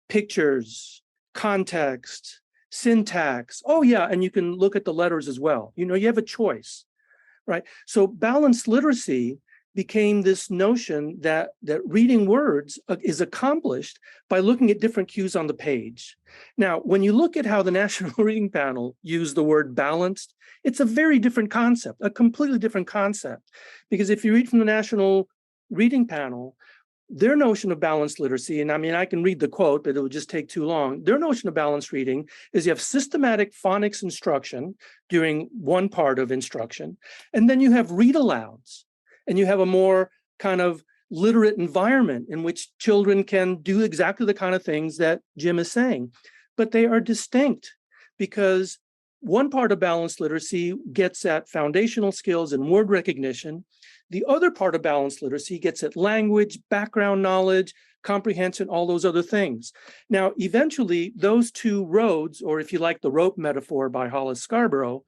pictures, context, syntax. Oh yeah, and you can look at the letters as well. You have a choice, right? So balanced literacy became this notion that reading words is accomplished by looking at different cues on the page. Now, when you look at how the National Reading Panel used the word balanced, it's a very different concept, a completely different concept. Because if you read from the National Reading Panel, their notion of balanced literacy, and I can read the quote, but it would just take too long. Their notion of balanced reading is you have systematic phonics instruction during one part of instruction, and then you have read alouds. And you have a more kind of literate environment in which children can do exactly the kind of things that Jim is saying. But they are distinct because one part of balanced literacy gets at foundational skills and word recognition. The other part of balanced literacy gets at language, background knowledge, comprehension, all those other things. Now, eventually, those 2 roads, or if you like the rope metaphor by Hollis Scarborough,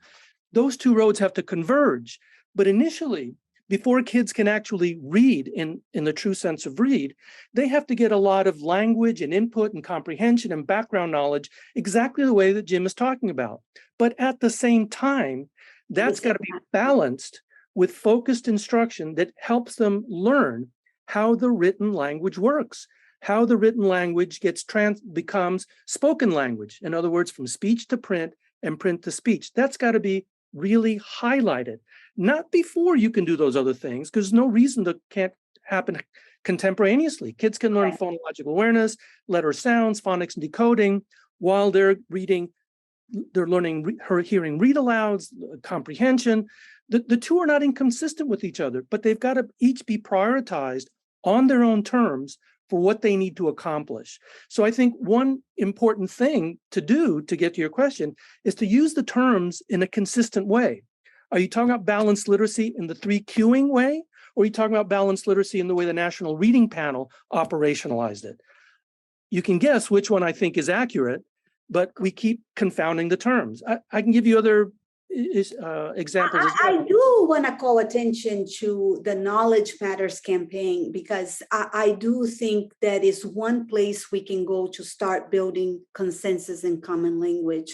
those 2 roads have to converge. But initially, before kids can actually read in the true sense of read, they have to get a lot of language and input and comprehension and background knowledge exactly the way that Jim is talking about. But at the same time, that's got to be balanced with focused instruction that helps them learn how the written language works, how the written language becomes spoken language. In other words, from speech to print and print to speech. That's got to be really highlighted. Not before you can do those other things, because there's no reason that can't happen contemporaneously. Kids can learn phonological awareness, letter sounds, phonics and decoding, while they're reading, they're learning hearing read alouds, comprehension. The 2 are not inconsistent with each other, but they've got to each be prioritized on their own terms for what they need to accomplish. So I think one important thing to do to get to your question is to use the terms in a consistent way. Are you talking about balanced literacy in the 3 cueing way, or are you talking about balanced literacy in the way the National Reading Panel operationalized it? You can guess which one I think is accurate, but we keep confounding the terms. I can give you other examples as well. I do want to call attention to the Knowledge Matters campaign, because I do think that is one place we can go to start building consensus and common language.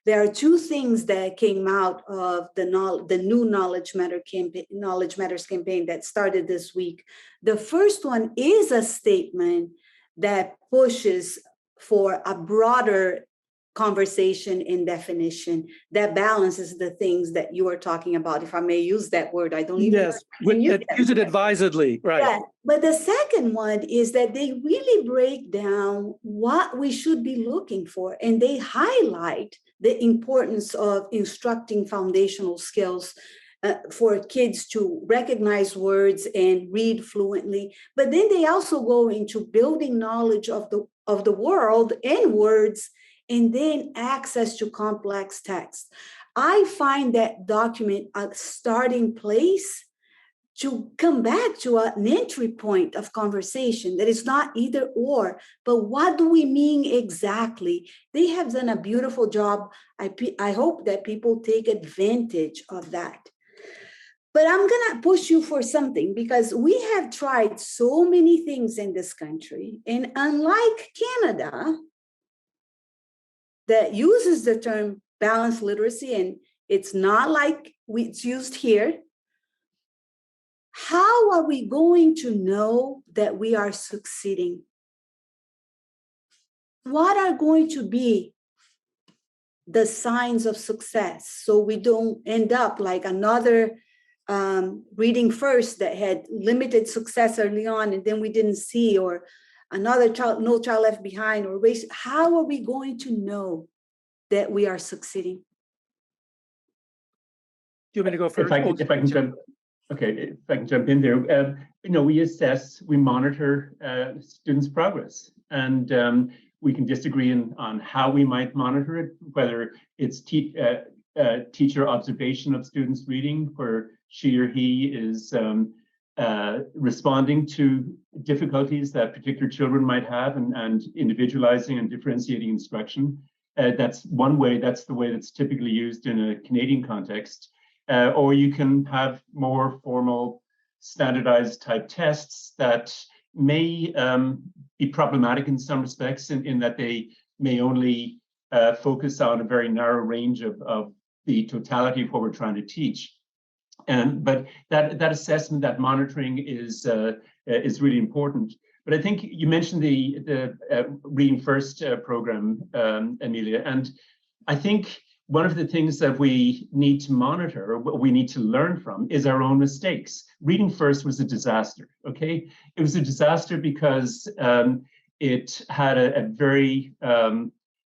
There are 2 things that came out of the new Knowledge Matters campaign that started this week. The first one is a statement that pushes for a broader conversation and definition that balances the things that you are talking about. If I may use that word, I don't even use it advisedly, right? Yeah. But the second one is that they really break down what we should be looking for, and they highlight the importance of instructing foundational skills for kids to recognize words and read fluently. But then they also go into building knowledge of the world and words, and then access to complex text. I find that document a starting place to come back to an entry point of conversation that is not either or, but what do we mean exactly? They have done a beautiful job. I hope that people take advantage of that. But I'm gonna push you for something, because we have tried so many things in this country, and unlike Canada, that uses the term balanced literacy, and it's not like it's used here. How are we going to know that we are succeeding? What are going to be the signs of success, so we don't end up like another reading first that had limited success early on and then we didn't see, or another child, No Child Left Behind, or race? How are we going to know that we are succeeding? Do you want me to go first? If I can jump, okay, if I can jump in there. We assess, we monitor students' progress, and we can disagree on how we might monitor it, whether it's teacher observation of students reading, where she or he is responding to difficulties that particular children might have, and individualizing and differentiating instruction. That's one way. That's the way that's typically used in a Canadian context. Or you can have more formal, standardized type tests that may be problematic in some respects, in that they may only focus on a very narrow range of the totality of what we're trying to teach. But that assessment, that monitoring is really important. But I think you mentioned the Reading First program, Amelia, and I think one of the things that we need to monitor, or what we need to learn from, is our own mistakes. Reading First was a disaster, okay? It was a disaster because it had a very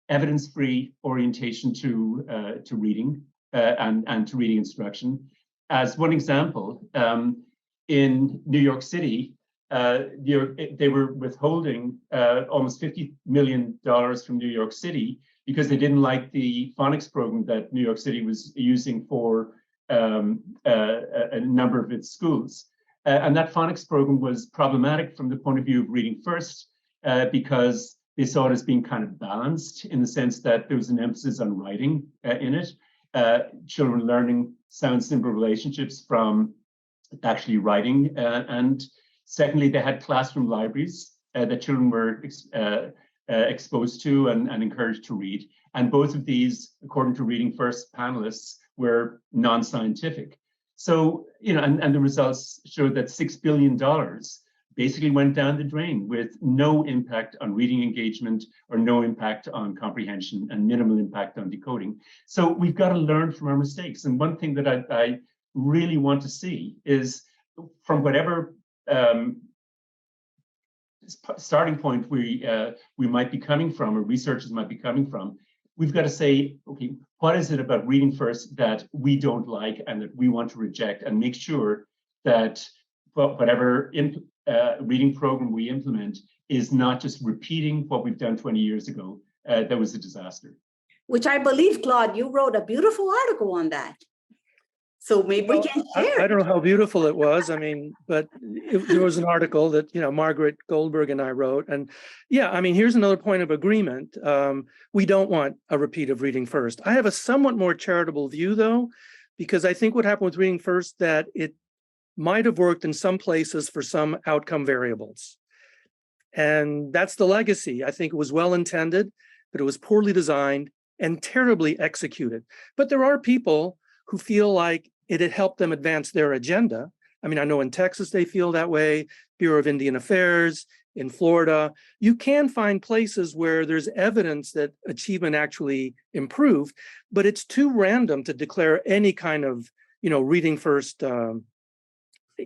evidence-free orientation to reading and to reading instruction. As one example, in New York City, they were withholding almost $50 million from New York City because they didn't like the phonics program that New York City was using for a number of its schools. And that phonics program was problematic from the point of view of Reading First, because they saw it as being kind of balanced, in the sense that there was an emphasis on writing in it, children learning sound, simple relationships from actually writing. And secondly, they had classroom libraries that children were exposed to and encouraged to read. And both of these, according to Reading First panelists, were non-scientific. So, and the results showed that $6 billion basically went down the drain, with no impact on reading engagement, or no impact on comprehension, and minimal impact on decoding. So we've got to learn from our mistakes. And one thing that I really want to see is, from whatever starting point we might be coming from, or researchers might be coming from, we've got to say, okay, what is it about Reading First that we don't like and that we want to reject, and make sure that whatever reading program we implement is not just repeating what we've done 20 years ago. That was a disaster. Which I believe, Claude, you wrote a beautiful article on that. So maybe we can share. I don't know how beautiful it was. I mean, but there was an article that, Margaret Goldberg and I wrote. And yeah, I mean, here's another point of agreement. We don't want a repeat of Reading First. I have a somewhat more charitable view, though, because I think what happened with Reading First, that it might have worked in some places for some outcome variables. And that's the legacy. I think it was well intended, but it was poorly designed and terribly executed. But there are people who feel like it had helped them advance their agenda. I mean, I know in Texas they feel that way, Bureau of Indian Affairs, in Florida. You can find places where there's evidence that achievement actually improved, but it's too random to declare any kind of, Reading First,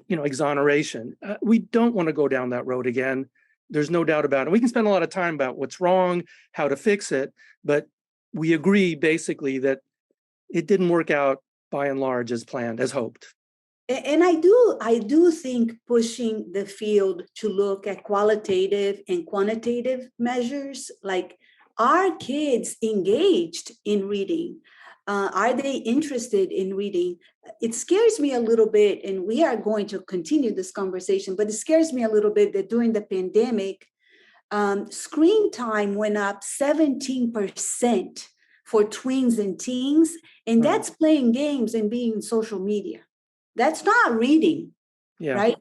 exoneration. We don't want to go down that road again. There's no doubt about it. We can spend a lot of time about what's wrong, how to fix it, but we agree basically that it didn't work out by and large as planned, as hoped. And I do think pushing the field to look at qualitative and quantitative measures, like, are kids engaged in reading? Are they interested in reading? It scares me a little bit, and we are going to continue this conversation, but it scares me a little bit that during the pandemic, screen time went up 17% for tweens and teens, and that's playing games and being in social media. That's not reading, right?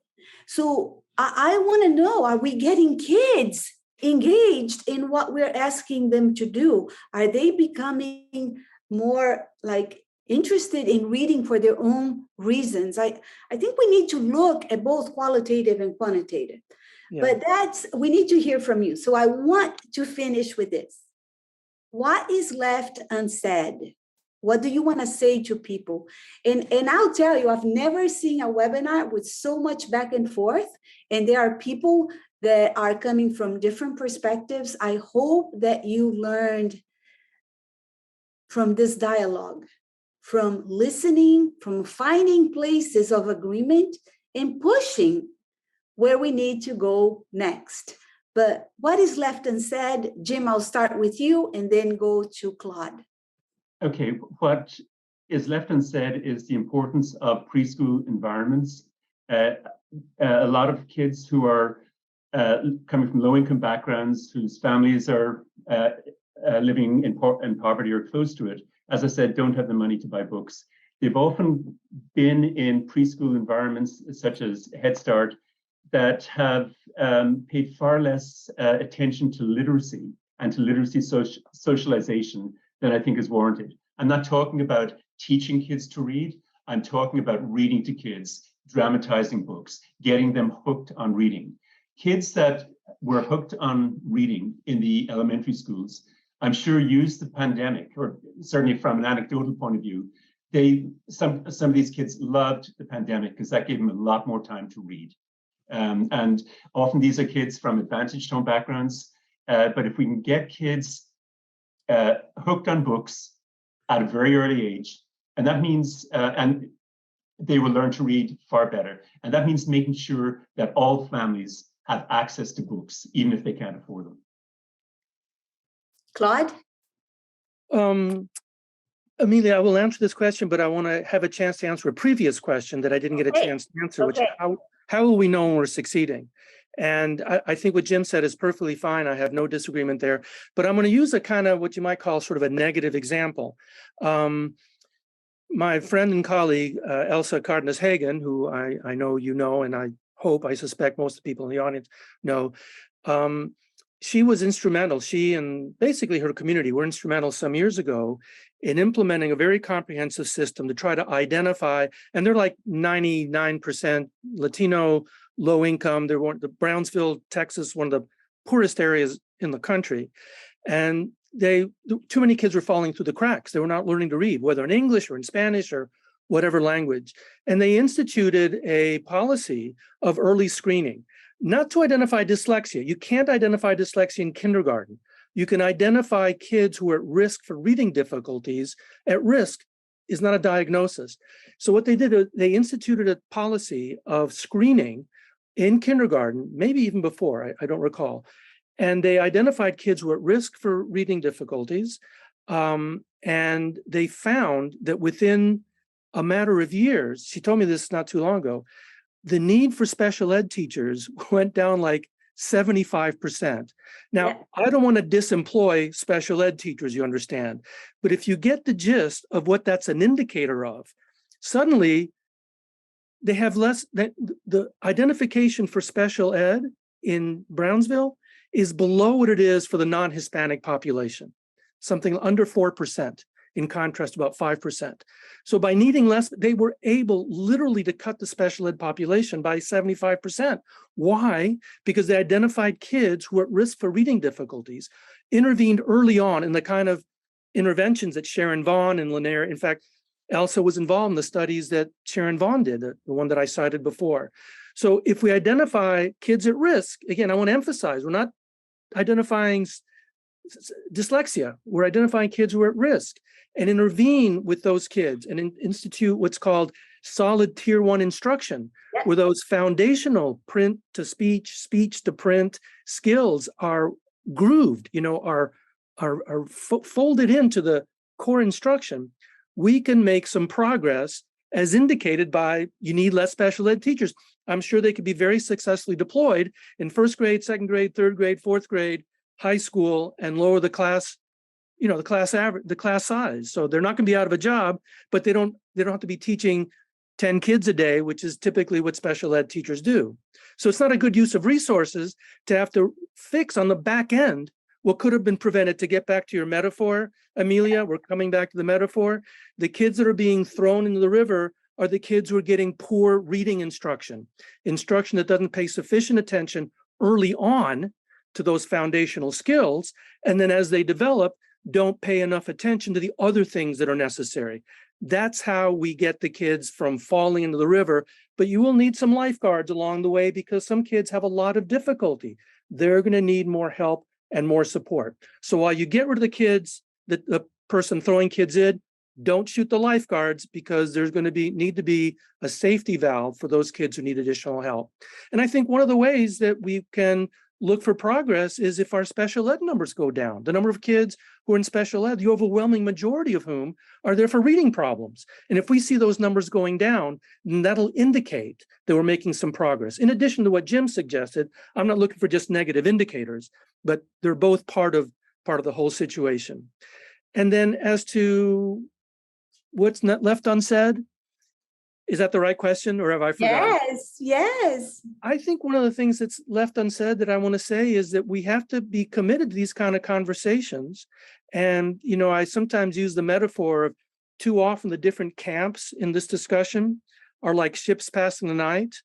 So I want to know, are we getting kids engaged in what we're asking them to do? Are they becoming more like interested in reading for their own reasons? I think we need to look at both qualitative and quantitative. But we need to hear from you. So I want to finish with this. What is left unsaid? What do you want to say to people? And I'll tell you, I've never seen a webinar with so much back and forth. And there are people that are coming from different perspectives. I hope that you learned from this dialogue, from listening, from finding places of agreement and pushing where we need to go next. But what is left unsaid? Jim, I'll start with you and then go to Claude. Okay, what is left unsaid is the importance of preschool environments. A lot of kids who are coming from low-income backgrounds, whose families are living in poverty or close to it, as I said, don't have the money to buy books. They've often been in preschool environments such as Head Start that have paid far less attention to literacy and to literacy socialization than I think is warranted. I'm not talking about teaching kids to read. I'm talking about reading to kids, dramatizing books, getting them hooked on reading. Kids that were hooked on reading in the elementary schools, I'm sure used the pandemic, or certainly from an anecdotal point of view, some of these kids loved the pandemic because that gave them a lot more time to read. And often these are kids from advantaged home backgrounds. But if we can get kids hooked on books at a very early age, and that means, and they will learn to read far better. And that means making sure that all families have access to books, even if they can't afford them. Claude? Amelia, I will answer this question, but I want to have a chance to answer a previous question that I didn't get a chance to answer, which is how will we know when we're succeeding? And I think what Jim said is perfectly fine. I have no disagreement there, but I'm going to use a kind of what you might call sort of a negative example. My friend and colleague, Elsa Cardenas-Hagen, who I know you know, and I suspect most of the people in the audience know, she was instrumental. She and basically her community were instrumental some years ago in implementing a very comprehensive system to try to identify, and they're like 99% Latino, low income. They're the Brownsville, Texas, one of the poorest areas in the country. And too many kids were falling through the cracks. They were not learning to read, whether in English or in Spanish or whatever language. And they instituted a policy of early screening, not to identify dyslexia. You can't identify dyslexia in kindergarten. You can identify kids who are at risk for reading difficulties. At risk is not a diagnosis. So what they did, they instituted a policy of screening in kindergarten, maybe even before, I don't recall. And they identified kids who were at risk for reading difficulties. And they found that within a matter of years, she told me this not too long ago, the need for special ed teachers went down like 75%. Now, I don't want to disemploy special ed teachers, you understand, but if you get the gist of what that's an indicator of, suddenly they have less, the identification for special ed in Brownsville is below what it is for the non-Hispanic population, something under 4%. In contrast to about 5%. So by needing less, they were able literally to cut the special ed population by 75%. Why? Because they identified kids who were at risk for reading difficulties, intervened early on in the kind of interventions that Sharon Vaughn and Lanier, in fact, Elsa was involved in the studies that Sharon Vaughn did, the one that I cited before. So if we identify kids at risk, again, I want to emphasize, we're not identifying dyslexia. We're identifying kids who are at risk and intervene with those kids and institute what's called solid tier 1 instruction, where those foundational print to speech, speech to print skills are grooved, are folded into the core instruction. We can make some progress, as indicated by you need less special ed teachers. I'm sure they could be very successfully deployed in first grade, second grade, third grade, fourth grade, high school, and lower the class, the class average, the class size. So they're not going to be out of a job, but they don't have to be teaching 10 kids a day, which is typically what special ed teachers do. So it's not a good use of resources to have to fix on the back end what could have been prevented. To get back to your metaphor, Amelia, we're coming back to the metaphor. The kids that are being thrown into the river are the kids who are getting poor reading instruction that doesn't pay sufficient attention early on to those foundational skills. And then as they develop, don't pay enough attention to the other things that are necessary. That's how we get the kids from falling into the river. But you will need some lifeguards along the way, because some kids have a lot of difficulty. They're going to need more help and more support. So while you get rid of the kids, the person throwing kids in, don't shoot the lifeguards, because there's going to need to be a safety valve for those kids who need additional help. And I think one of the ways that we can look for progress is if our special ed numbers go down. The number of kids who are in special ed, the overwhelming majority of whom are there for reading problems. And if we see those numbers going down, then that'll indicate that we're making some progress. In addition to what Jim suggested, I'm not looking for just negative indicators, but they're both part of the whole situation. And then as to what's not left unsaid, is that the right question, or have I forgotten? Yes. I think one of the things that's left unsaid that I want to say is that we have to be committed to these kind of conversations. And, I sometimes use the metaphor of too often the different camps in this discussion are like ships passing the night,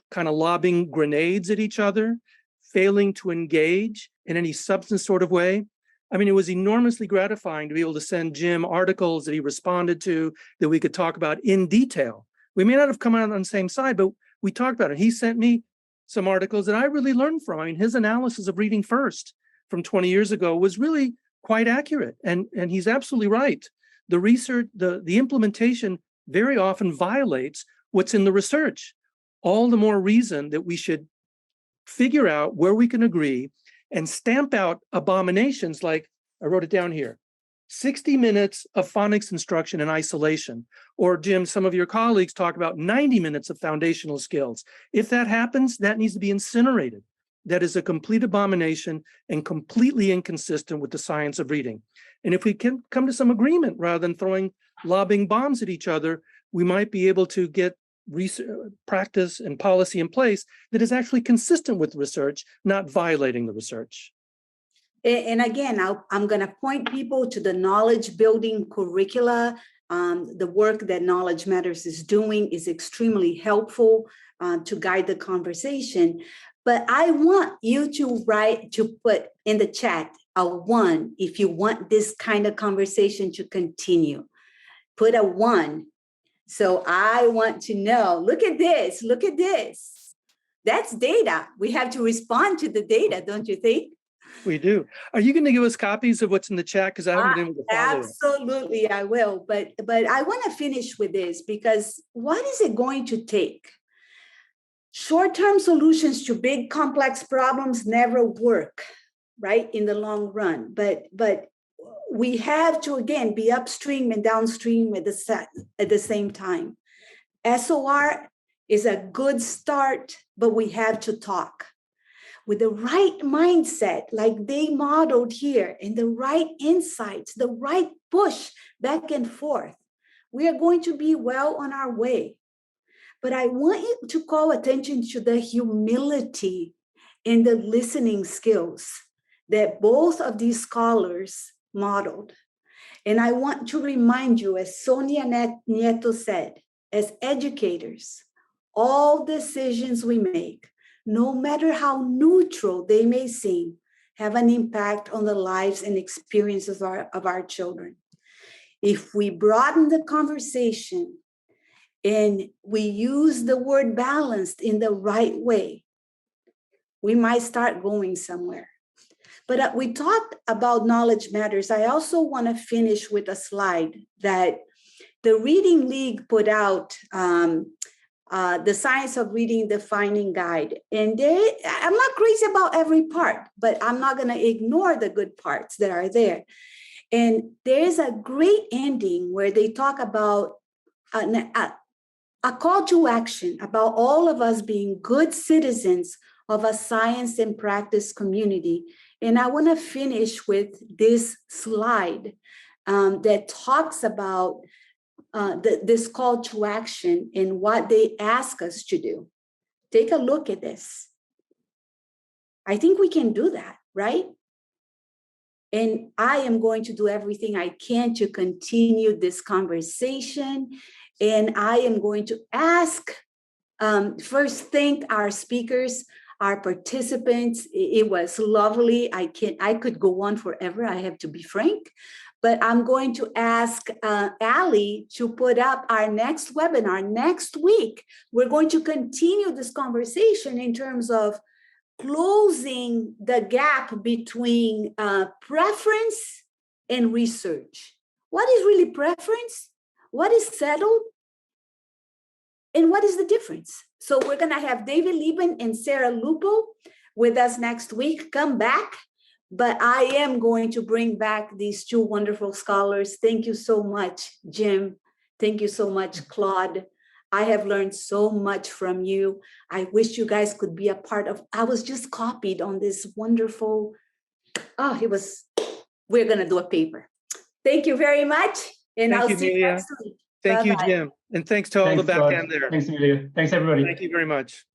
kind of lobbing grenades at each other, failing to engage in any substance sort of way. I mean, it was enormously gratifying to be able to send Jim articles that he responded to that we could talk about in detail. We may not have come out on the same side, but we talked about it. He sent me some articles that I really learned from. I mean, his analysis of reading first from 20 years ago was really quite accurate. And he's absolutely right. The research, the implementation very often violates what's in the research. All the more reason that we should figure out where we can agree and stamp out abominations like, I wrote it down here, 60 minutes of phonics instruction in isolation. Or Jim, some of your colleagues talk about 90 minutes of foundational skills. If that happens, that needs to be incinerated. That is a complete abomination and completely inconsistent with the science of reading. And if we can come to some agreement rather than lobbing bombs at each other, we might be able to get practice and policy in place that is actually consistent with research, not violating the research. And again, I'm going to point people to the knowledge building curricula. The work that Knowledge Matters is doing is extremely helpful to guide the conversation. But I want you to put in the chat a 1 if you want this kind of conversation to continue. Put a 1. So I want to know, look at this. That's data. We have to respond to the data, don't you think? We do. Are you going to give us copies of what's in the chat? Because I haven't been able to follow it. Absolutely, I will. But I want to finish with this, because what is it going to take? Short-term solutions to big, complex problems never work, right, in the long run. But we have to, again, be upstream and downstream at the same time. SOR is a good start, but we have to talk. With the right mindset, like they modeled here, and the right insights, the right push back and forth, we are going to be well on our way. But I want you to call attention to the humility and the listening skills that both of these scholars modeled. And I want to remind you, as Sonia Nieto said, as educators, all decisions we make, no matter how neutral they may seem, have an impact on the lives and experiences of our children. If we broaden the conversation and we use the word balanced in the right way, we might start going somewhere. But we talked about knowledge matters. I also want to finish with a slide that the Reading League put out, the Science of Reading Defining Guide. And I'm not crazy about every part, but I'm not going to ignore the good parts that are there. And there's a great ending where they talk about a call to action about all of us being good citizens of a science and practice community. And I want to finish with this slide that talks about this call to action and what they ask us to do. Take a look at this. I think we can do that, right? And I am going to do everything I can to continue this conversation. And I am going to ask, first, thank our speakers, our participants. It was lovely. I could go on forever, I have to be frank. But I'm going to ask Ali to put up our next webinar next week. We're going to continue this conversation in terms of closing the gap between preference and research. What is really preference? What is settled? And what is the difference? So we're going to have David Lieben and Sarah Lupo with us next week. Come back. But I am going to bring back these two wonderful scholars. Thank you so much, Jim. Thank you so much, Claude. I have learned so much from you. I wish you guys could be a part of. I was just copied on this wonderful. We're going to do a paper. Thank you very much. And I'll see you next week. Thank you, Bye-bye. Jim. And thanks to all the back Claude. end there. Thanks, Amelia. Thanks, everybody. Thank you very much.